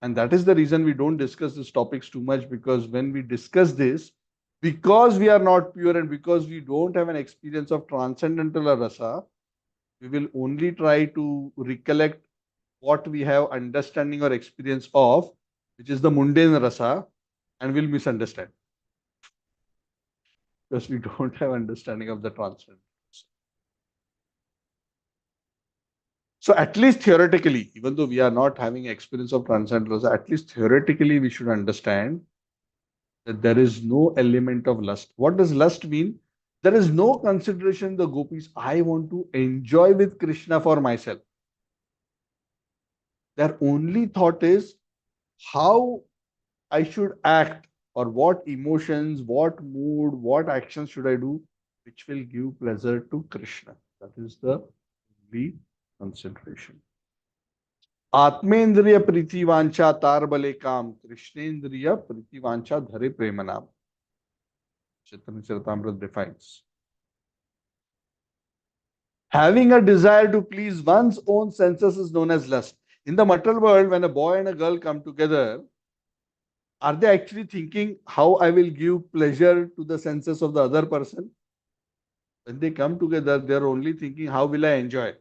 And that is the reason we don't discuss these topics too much, because when we discuss this, because we are not pure and because we don't have an experience of transcendental rasa, we will only try to recollect what we have understanding or experience of, which is the mundane rasa, and we'll misunderstand because we don't have understanding of the transcendental. So at least theoretically, even though we are not having experience of transcendental rasa, at least theoretically we should understand that there is no element of lust. What does lust mean? There is no consideration the gopis, I want to enjoy with Krishna for myself. Their only thought is how I should act, or what emotions, what mood, what actions should I do which will give pleasure to Krishna. That is the only concentration. Atmendriya priti vancha tar bale kam, Krishnendriya priti vancha dhare premanam. Chaitanya Charitamrita defines. Having a desire to please one's own senses is known as lust. In the material world, when a boy and a girl come together, are they actually thinking how I will give pleasure to the senses of the other person? When they come together, they are only thinking how will I enjoy.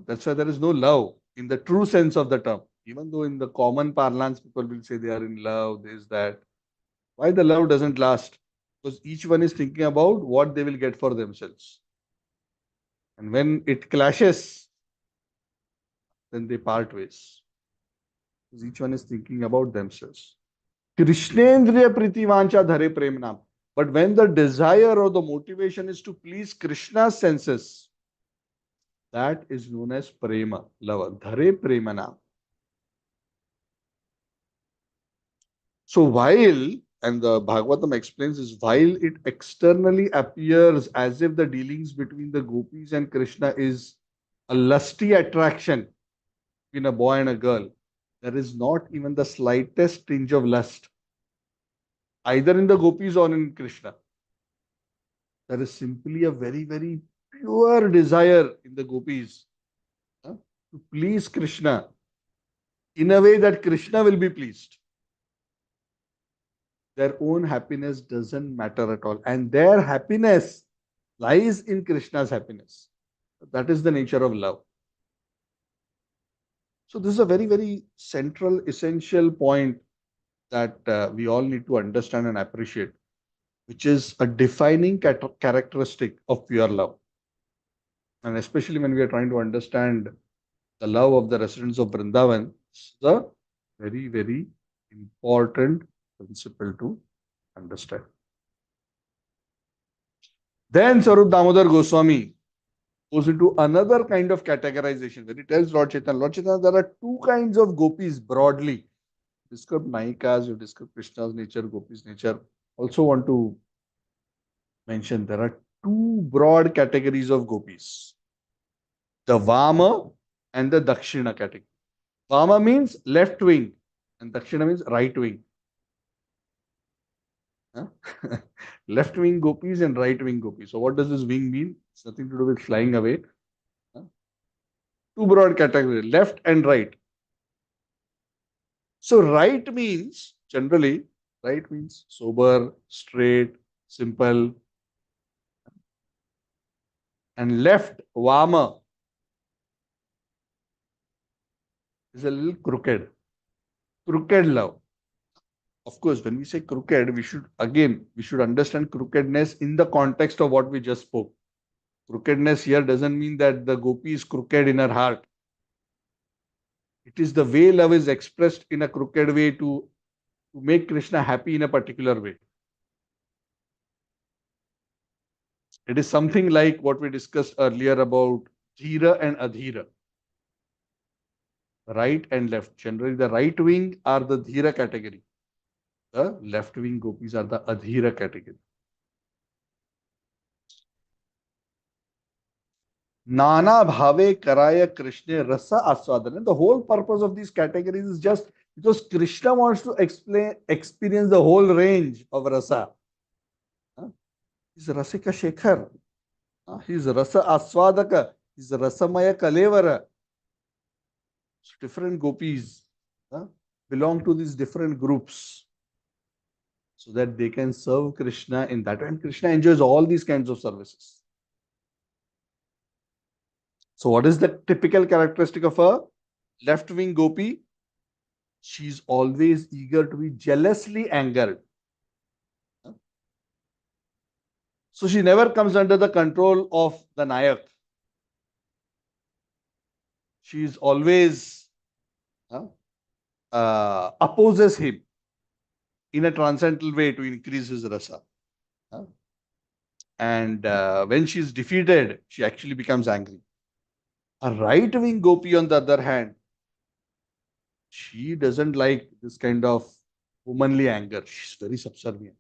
That's why there is no love in the true sense of the term. Even though in the common parlance, people will say they are in love, this, that. Why the love doesn't last? Because each one is thinking about what they will get for themselves. And when it clashes, then they part ways. Because each one is thinking about themselves. Krishnendriya priti vancha dhare premnam. But when the desire or the motivation is to please Krishna's senses, that is known as prema, love. Dhare premanam. So while, and the Bhagavatam explains is, while it externally appears as if the dealings between the gopis and Krishna is a lusty attraction between a boy and a girl, there is not even the slightest tinge of lust, either in the gopis or in Krishna. There is simply a very, very pure desire in the gopis to please Krishna in a way that Krishna will be pleased. Their own happiness doesn't matter at all. And their happiness lies in Krishna's happiness. That is the nature of love. So this is a very, very central, essential point that we all need to understand and appreciate, which is a defining characteristic of pure love. And especially when we are trying to understand the love of the residents of Vrindavan, it's a very, very important principle to understand. Then Sarup Damodar Goswami goes into another kind of categorization when he tells Lord Chaitanya, there are two kinds of gopis broadly. Describe Naikas, you describe Krishna's nature, Gopi's nature. Also want to mention there are two broad categories of gopis. The Vama and the Dakshina category. Vama means left wing and Dakshina means right wing. Huh? Left wing gopis and right wing gopis. So what does this wing mean? It's nothing to do with flying away. Huh? Two broad categories, left and right. So right means, generally, right means sober, straight, simple. And left, Vama, is a little crooked. Crooked love. Of course, when we say crooked, we should understand crookedness in the context of what we just spoke. Crookedness here doesn't mean that the gopi is crooked in her heart. It is the way love is expressed in a crooked way to make Krishna happy in a particular way. It is something like what we discussed earlier about Dhira and Adhira. Right and left. Generally, the right wing are the Dhira category. The left wing gopis are the Adhira category. Nana bhave karaya Krishna rasa aswadana. The whole purpose of these categories is just because Krishna wants to experience the whole range of rasa. He's Rasika Shekhar. He's Rasa Aswadaka. He's Rasamaya Kalevara. So different gopis belong to these different groups so that they can serve Krishna in that. And Krishna enjoys all these kinds of services. So what is the typical characteristic of a left-wing gopi? She's always eager to be jealously angered. So she never comes under the control of the Nayak. She is always opposes him in a transcendental way to increase his rasa. And when she is defeated, she actually becomes angry. A right-wing gopi, on the other hand, she doesn't like this kind of womanly anger. She's very subservient.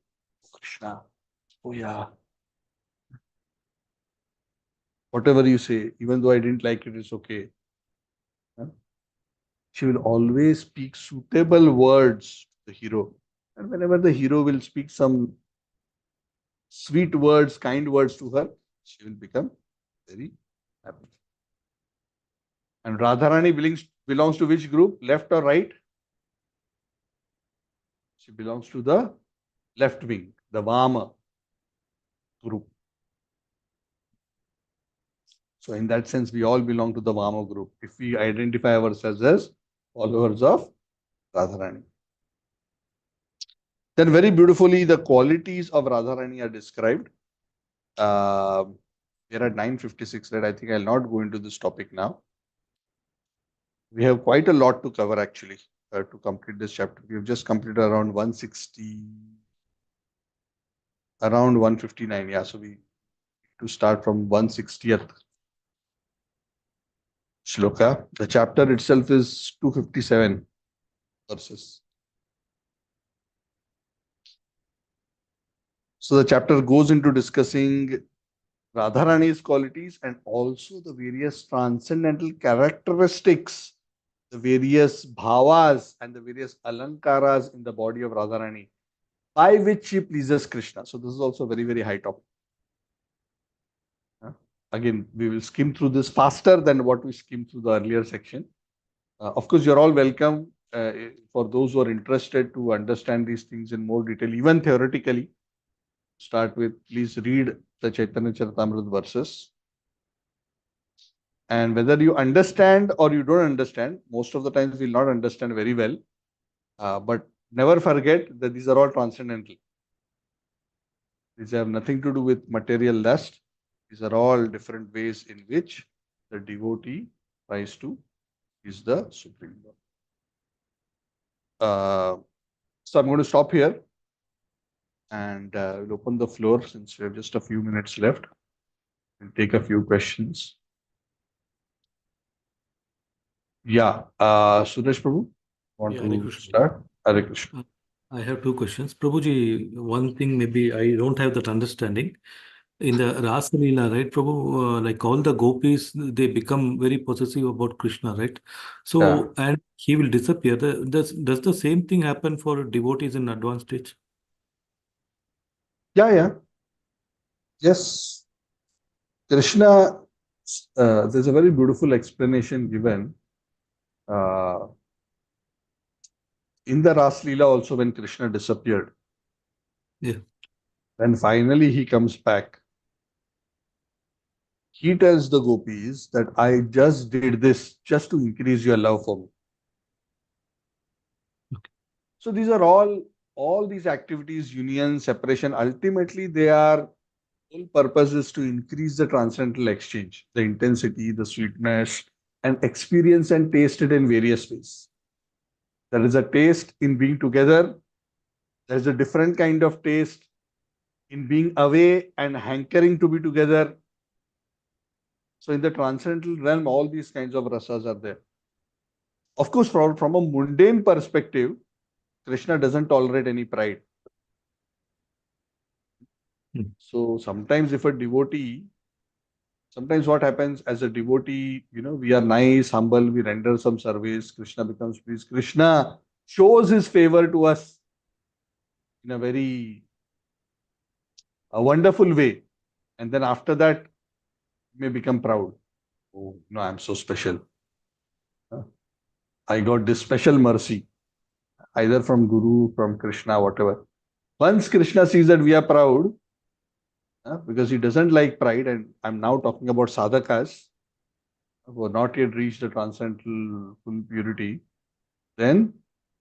Krishna, Oh yeah. Whatever you say, even though I didn't like it, it's okay. Huh? She will always speak suitable words to the hero. And whenever the hero will speak some sweet words, kind words to her, she will become very happy. And Radharani belongs to which group? Left or right? She belongs to the left wing, the Vama group. So in that sense, we all belong to the Vama group. If we identify ourselves as followers of Radharani. Then very beautifully, the qualities of Radharani are described. We are at 9:56, right? I think I'll not go into this topic now. We have quite a lot to cover actually to complete this chapter. We have just completed around 160, around 159. Yeah, so we to start from 160th shloka. The chapter itself is 257 verses. So the chapter goes into discussing Radharani's qualities and also the various transcendental characteristics, the various bhavas and the various alankaras in the body of Radharani, by which she pleases Krishna. So this is also a very, very high topic. Again, we will skim through this faster than what we skimmed through the earlier section. Of course, you're all welcome for those who are interested to understand these things in more detail, even theoretically. Start with, please read the Chaitanya Charitamrita verses. And whether you understand or you don't understand, most of the times we'll not understand very well. But never forget that these are all transcendental. These have nothing to do with material lust. These are all different ways in which the devotee tries to is the Supreme Lord. So I'm going to stop here and we'll open the floor since we have just a few minutes left and take a few questions. Yeah, Suresh Prabhu, want Yeah, Hare to Krishna. start? Hare Krishna. I have two questions. Prabhuji, one thing maybe I don't have that understanding. In the Rasa Leela, right, Prabhu, like all the gopis, they become very possessive about Krishna, right? Yeah, So, and he will disappear. Does the same thing happen for devotees in advanced stage? yeah. Yes, Krishna, there's a very beautiful explanation given uh, in the Ras Leela also when Krishna disappeared. Yeah. When finally he comes back, he tells the gopis that I just did this just to increase your love for me. So these are all these activities, union, separation, ultimately they are whole purpose is to increase the transcendental exchange, the intensity, the sweetness, and experience and taste it in various ways. There is a taste in being together. There's a different kind of taste in being away and hankering to be together. So in the transcendental realm, all these kinds of rasas are there. Of course, from a mundane perspective, Krishna doesn't tolerate any pride. Hmm. So sometimes if a devotee, sometimes what happens as a devotee, we are nice, humble, we render some service, Krishna becomes pleased. Krishna shows his favor to us in a very a wonderful way. And then after that, may become proud. Oh, no, I'm so special. I got this special mercy, either from Guru, from Krishna, whatever. Once Krishna sees that we are proud, because he doesn't like pride, and I'm now talking about sadhakas who have not yet reached the transcendental full purity, then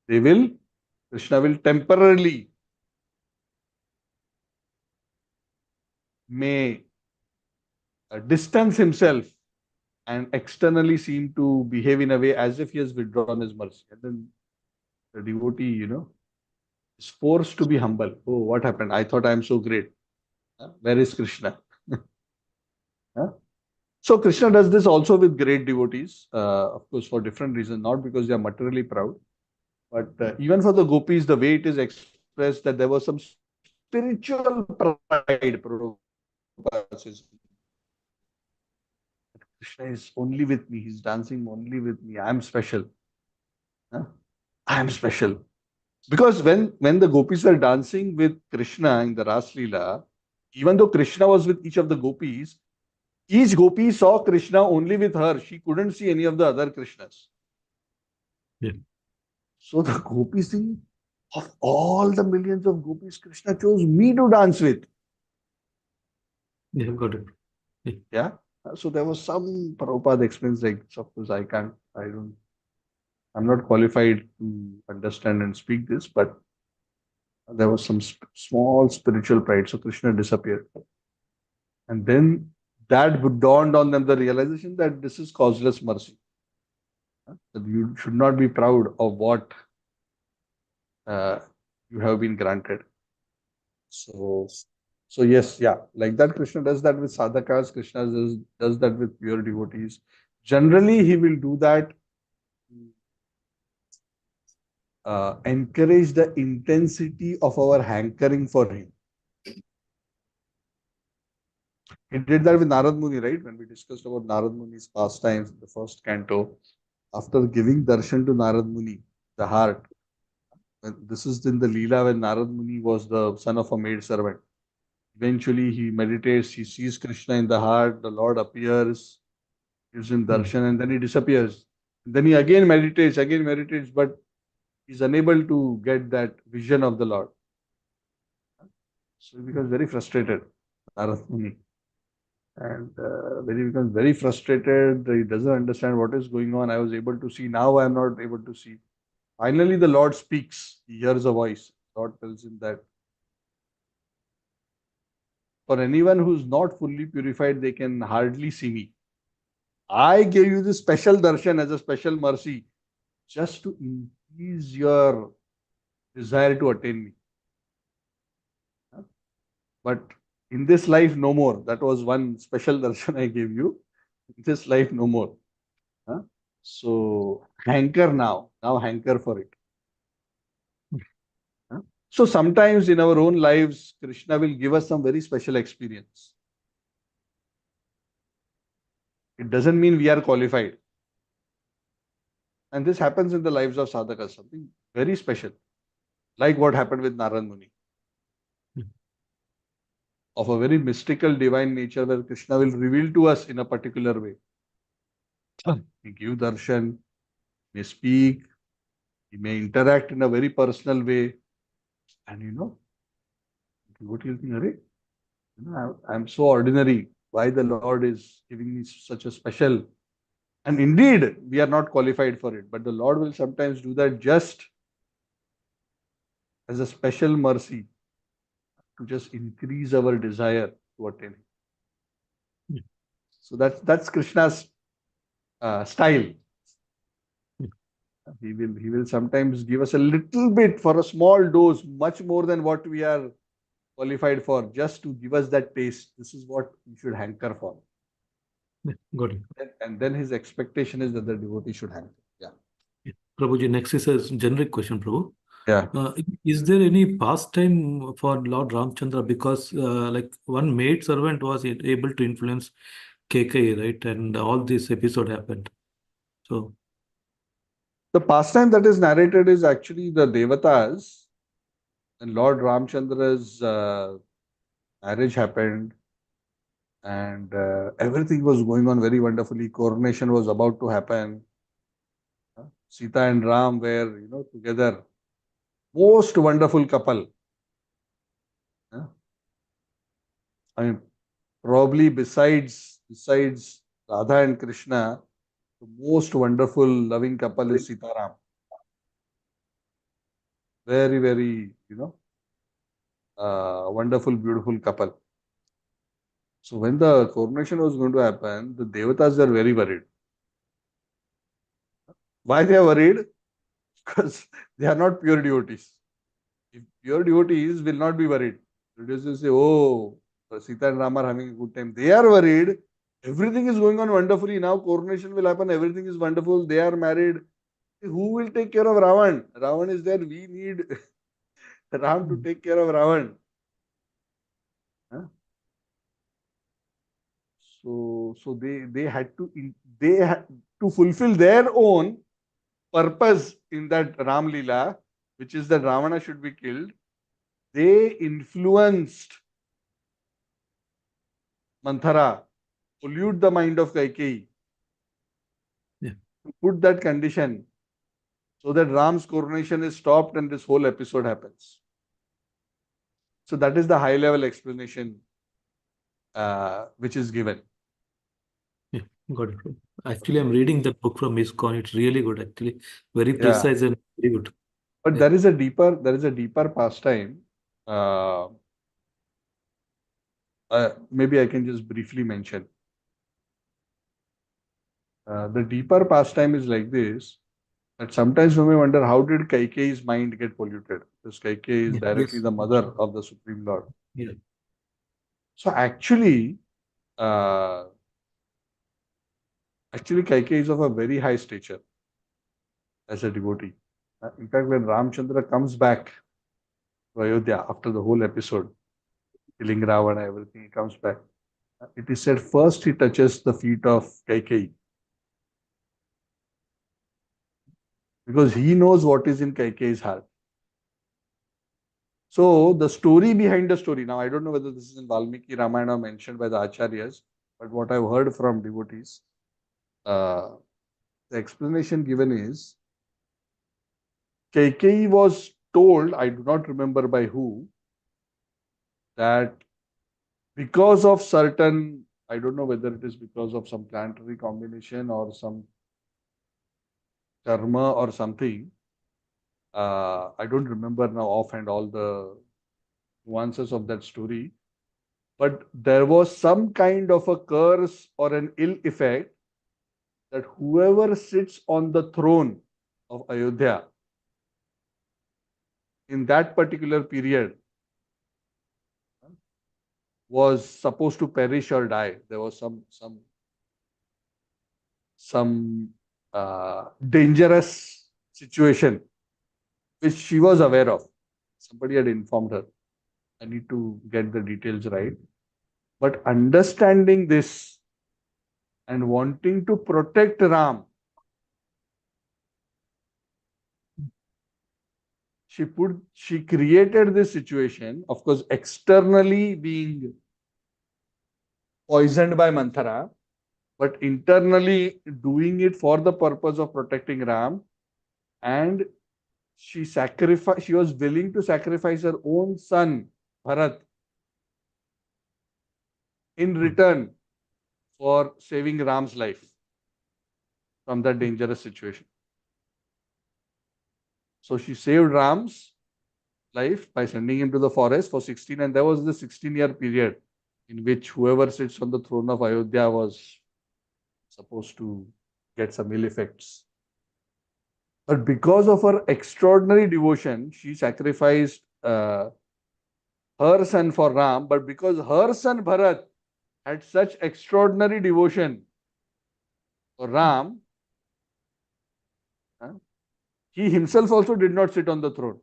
Krishna will temporarily may distance himself and externally seem to behave in a way as if he has withdrawn his mercy. And then the devotee, is forced to be humble. Oh, what happened? I thought I'm so great. Where is Krishna? Huh? So Krishna does this also with great devotees, of course, for different reasons, not because they are materially proud, but even for the gopis, the way it is expressed that there was some spiritual pride. Prabhupada says, Krishna is only with me. He's dancing only with me. I am special. Huh? I am special. Because when the gopis were dancing with Krishna in the Ras Leela, even though Krishna was with each of the gopis, each gopi saw Krishna only with her. She couldn't see any of the other Krishnas. Yeah. So the gopis think, of all the millions of gopis, Krishna chose me to dance with. Yeah, got it. Yeah. So there was some Prabhupada explains like, of course, I'm not qualified to understand and speak this, but there was some small spiritual pride. So Krishna disappeared. And then that dawned on them the realization that this is causeless mercy. That you should not be proud of what uh, you have been granted. So, so yes, yeah, like that Krishna does that with sadhakas, Krishna does that with pure devotees. Generally, he will do that, encourage the intensity of our hankering for him. He did that with Narad Muni, right? When we discussed about Narad Muni's pastimes, the first canto, after giving darshan to Narad Muni, the heart, this is in the Lila when Narad Muni was the son of a maid servant. Eventually, he meditates, he sees Krishna in the heart, the Lord appears, gives him darshan, and then he disappears. Then he again meditates, but he's unable to get that vision of the Lord. So he becomes very frustrated, Narad Muni. And when he becomes very frustrated, he doesn't understand what is going on. I was able to see, now I am not able to see. Finally, the Lord speaks. He hears a voice. Lord tells him that for anyone who's not fully purified, they can hardly see me. I gave you this special darshan as a special mercy just to increase your desire to attain me. But in this life, no more. That was one special darshan I gave you. In this life, no more. So hanker now. Now hanker for it. So sometimes in our own lives, Krishna will give us some very special experience. It doesn't mean we are qualified. And this happens in the lives of sadhakas, something very special. Like what happened with Narad Muni. Of a very mystical divine nature where Krishna will reveal to us in a particular way. He give darshan, may speak, he may interact in a very personal way. And what do you think, Hare? I'm so ordinary. Why the Lord is giving me such a special? And indeed, we are not qualified for it. But the Lord will sometimes do that just as a special mercy to just increase our desire to attain Him. So that's Krishna's style. He will sometimes give us a little bit for a small dose, much more than what we are qualified for, just to give us that taste. This is what we should hanker for. Got it. And then his expectation is that the devotee should hanker. Yeah. Prabhuji, next is a generic question, Prabhu. Yeah. Is there any pastime for Lord Ramchandra? Because like one maid servant was able to influence KK, right? And all this episode happened. So The pastime that is narrated is actually the Devatas. And Lord Ramchandra's marriage happened, and everything was going on very wonderfully. Coronation was about to happen. Sita and Ram were, together. Most wonderful couple. I mean, probably besides Radha and Krishna, the most wonderful loving couple is Sita Ram. Very, very, wonderful, beautiful couple. So when the coronation was going to happen, the Devatas were very worried. Why they are worried? Because they are not pure devotees. If pure devotees will not be worried. Devotees will say, oh, Sita and Ram are having a good time. They are worried. Everything is going on wonderfully. Now coronation will happen. Everything is wonderful. They are married. Who will take care of Ravan? Ravan is there. We need Ram to take care of Ravan. So they had to to fulfill their own purpose in that Ram Lila, which is that Ravana should be killed. They influenced Manthara, pollute the mind of Kaikeyi, Yeah. to put that condition so that Ram's coronation is stopped and this whole episode happens. So that is the high level explanation which is given. Yeah, got it. Actually, I'm reading that book from ISKCON. It's really good, actually. Very Yeah. precise and very good. But Yeah. there is a deeper pastime. Maybe I can just briefly mention. The deeper pastime is like this, that sometimes we may wonder, how did Kaikeyi's mind get polluted? Because Kaikeyi is Yeah. directly Yes. the mother of the Supreme Lord. Yeah. So actually Kaikeyi is of a very high stature as a devotee. In fact, when Ramchandra comes back to Ayodhya after the whole episode, killing Ravana, everything, he comes back. It is said first he touches the feet of Kaikeyi, because he knows what is in Kaikeyi's heart. So the story behind the story, now I don't know whether this is in Valmiki Ramayana or mentioned by the Acharyas, but what I've heard from devotees, the explanation given is, Kaikeyi was told, I do not remember by who, that because of certain, I don't know whether it is because of some planetary combination or some karma or something, I don't remember now offhand all the nuances of that story, but there was some kind of a curse or an ill effect that whoever sits on the throne of Ayodhya in that particular period was supposed to perish or die. There was some dangerous situation which she was aware of. Somebody had informed her. I need to get the details right. But understanding this and wanting to protect Ram, she created this situation, of course, externally being poisoned by Manthara, but internally doing it for the purpose of protecting Ram. And she was willing to sacrifice her own son, Bharat, in return for saving Ram's life from that dangerous situation. So she saved Ram's life by sending him to the forest for 16, and there was the 16-year period in which whoever sits on the throne of Ayodhya was supposed to get some ill effects. But because of her extraordinary devotion, she sacrificed her son for Ram. But because her son Bharat had such extraordinary devotion for Ram, he himself also did not sit on the throne.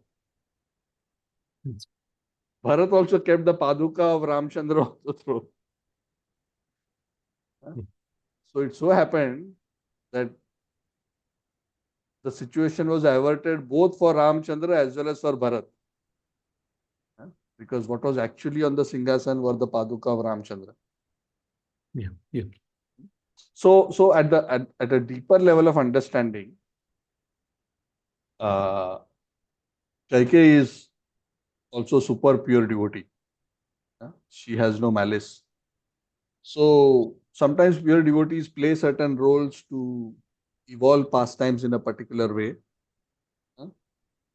Yes. Bharat also kept the Paduka of Ramchandra on the throne. So it so happened that the situation was averted both for Ramchandra as well as for Bharat. Because what was actually on the Singhasan were the Paduka of Ramchandra. Yeah. Yeah. So at a deeper level of understanding, Kaikeyi is also super pure devotee. She has no malice. So sometimes pure devotees play certain roles to evolve pastimes in a particular way.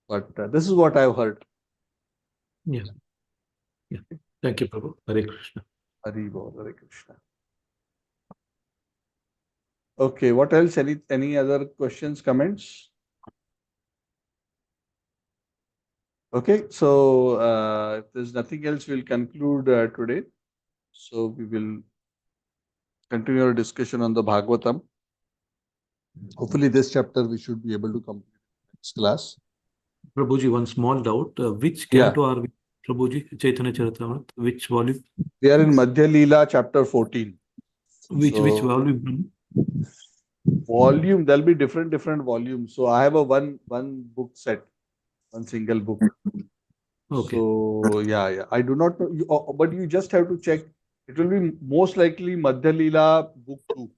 But this is what I've heard. Yeah. Yeah. Thank you, Prabhu. Hare Krishna. Hari Bol, Hare Krishna. Okay, what else? Any other questions, comments? Okay, so if there's nothing else, we'll conclude today. So we will continue our discussion on the Bhagavatam. Hopefully, this chapter we should be able to complete next class. Prabhuji, one small doubt. Which Yeah. canto are we, Prabhuji? Chaitanya Charitamrita. Which volume? We are in Madhya Lila, chapter 14. Which So volume? volume, there'll be different volumes. So I have a one book set, one single book. Okay. So yeah. I do not know, but you just have to check. It will be most likely Madhya Lila book 2,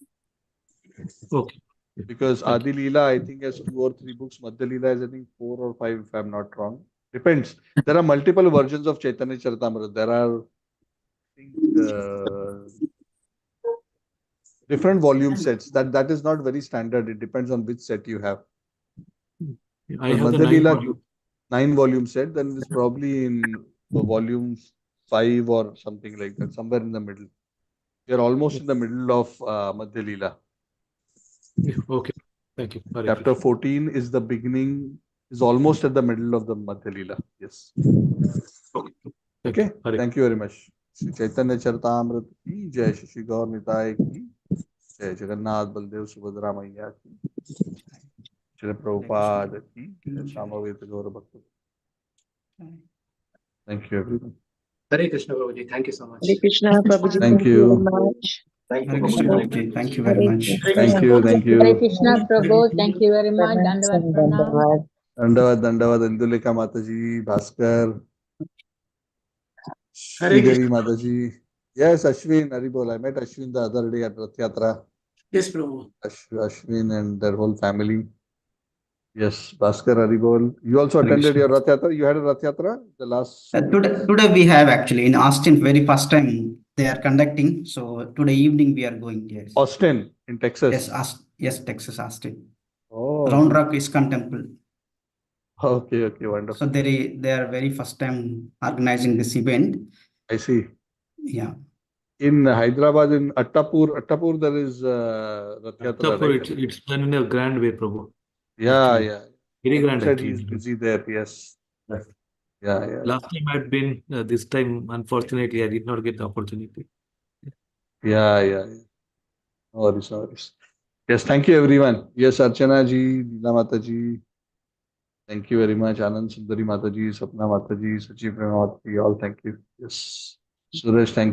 Okay. because Okay. Adi Lila I think has 2 or 3 books. Madhya Lila is I think 4 or 5 if I'm not wrong. Depends. There are multiple versions of Chaitanya Charitamrita. There are, I think, different volume sets. That is not very standard. It depends on which set you have. I But have the Madhya 9 Lila volume. 9 volume set, then it's probably in volume 5 or something like that, somewhere in the middle. You're almost in the middle of Madhya Lila. Okay. Thank you. Hare Chapter Krishna. 14 is the beginning, is almost at the middle of the Madhya Lila. Yes. Okay. Thank you. Okay. Hare. Thank you very much. Shri Chaitanya Charitamrita ki jai, Shri Gaur Nitai ki jai, Jagannath Baldev Subhadra Maiya ki, Shri Prabhupada ki jai, Samaveta Gaur Bhakta. Thank you, everyone. Hare Krishna Prabhuji, thank you so much. Hare Krishna, Prabhuji. Thank Thank you very you. much. Thank you, Hare Krishna Prabhuji. Prabhuji. Thank you very Hare much. Thank you. Thank Hare you. Krishna Prabhu, thank you very much. Dandavat Pranam. Dandavad, Induleka Mataji, Bhaskar, Hare Sridevi Krishna. Mataji. Yes, Ashwin, Haribol. I met Ashwin the other day at Rath Yatra. Yes, Prabhu. Ashwin and their whole family. Yes, Bhaskar, Haribol. You also Hare attended Krishna. your Rath Yatra? You had a Rath Yatra the last Today we have actually in Austin, very first time they are conducting. So today evening we are going. Yes. Austin in Texas. Yes, Texas, Austin. Oh, Round Rock ISKCON Temple. okay, So wonderful. they are very first time organizing this event. I see. Yeah. In Hyderabad, in Attapur, there is Rath Yatra, right? It's done in a grand way, Prabhu. Yeah, Actually. yeah. Very He grand, said actually. he's busy there. Yes. Yeah. Last time I'd been, this time, unfortunately, I did not get the opportunity. Yeah. No worries. Yes, thank you, everyone. Yes, Archana ji, Leela Mata ji. Thank you very much. Anand Sundari Mata ji, Sapna Mata ji, Sachi Prema Mata ji, all thank you. Yes. Suresh, thank you.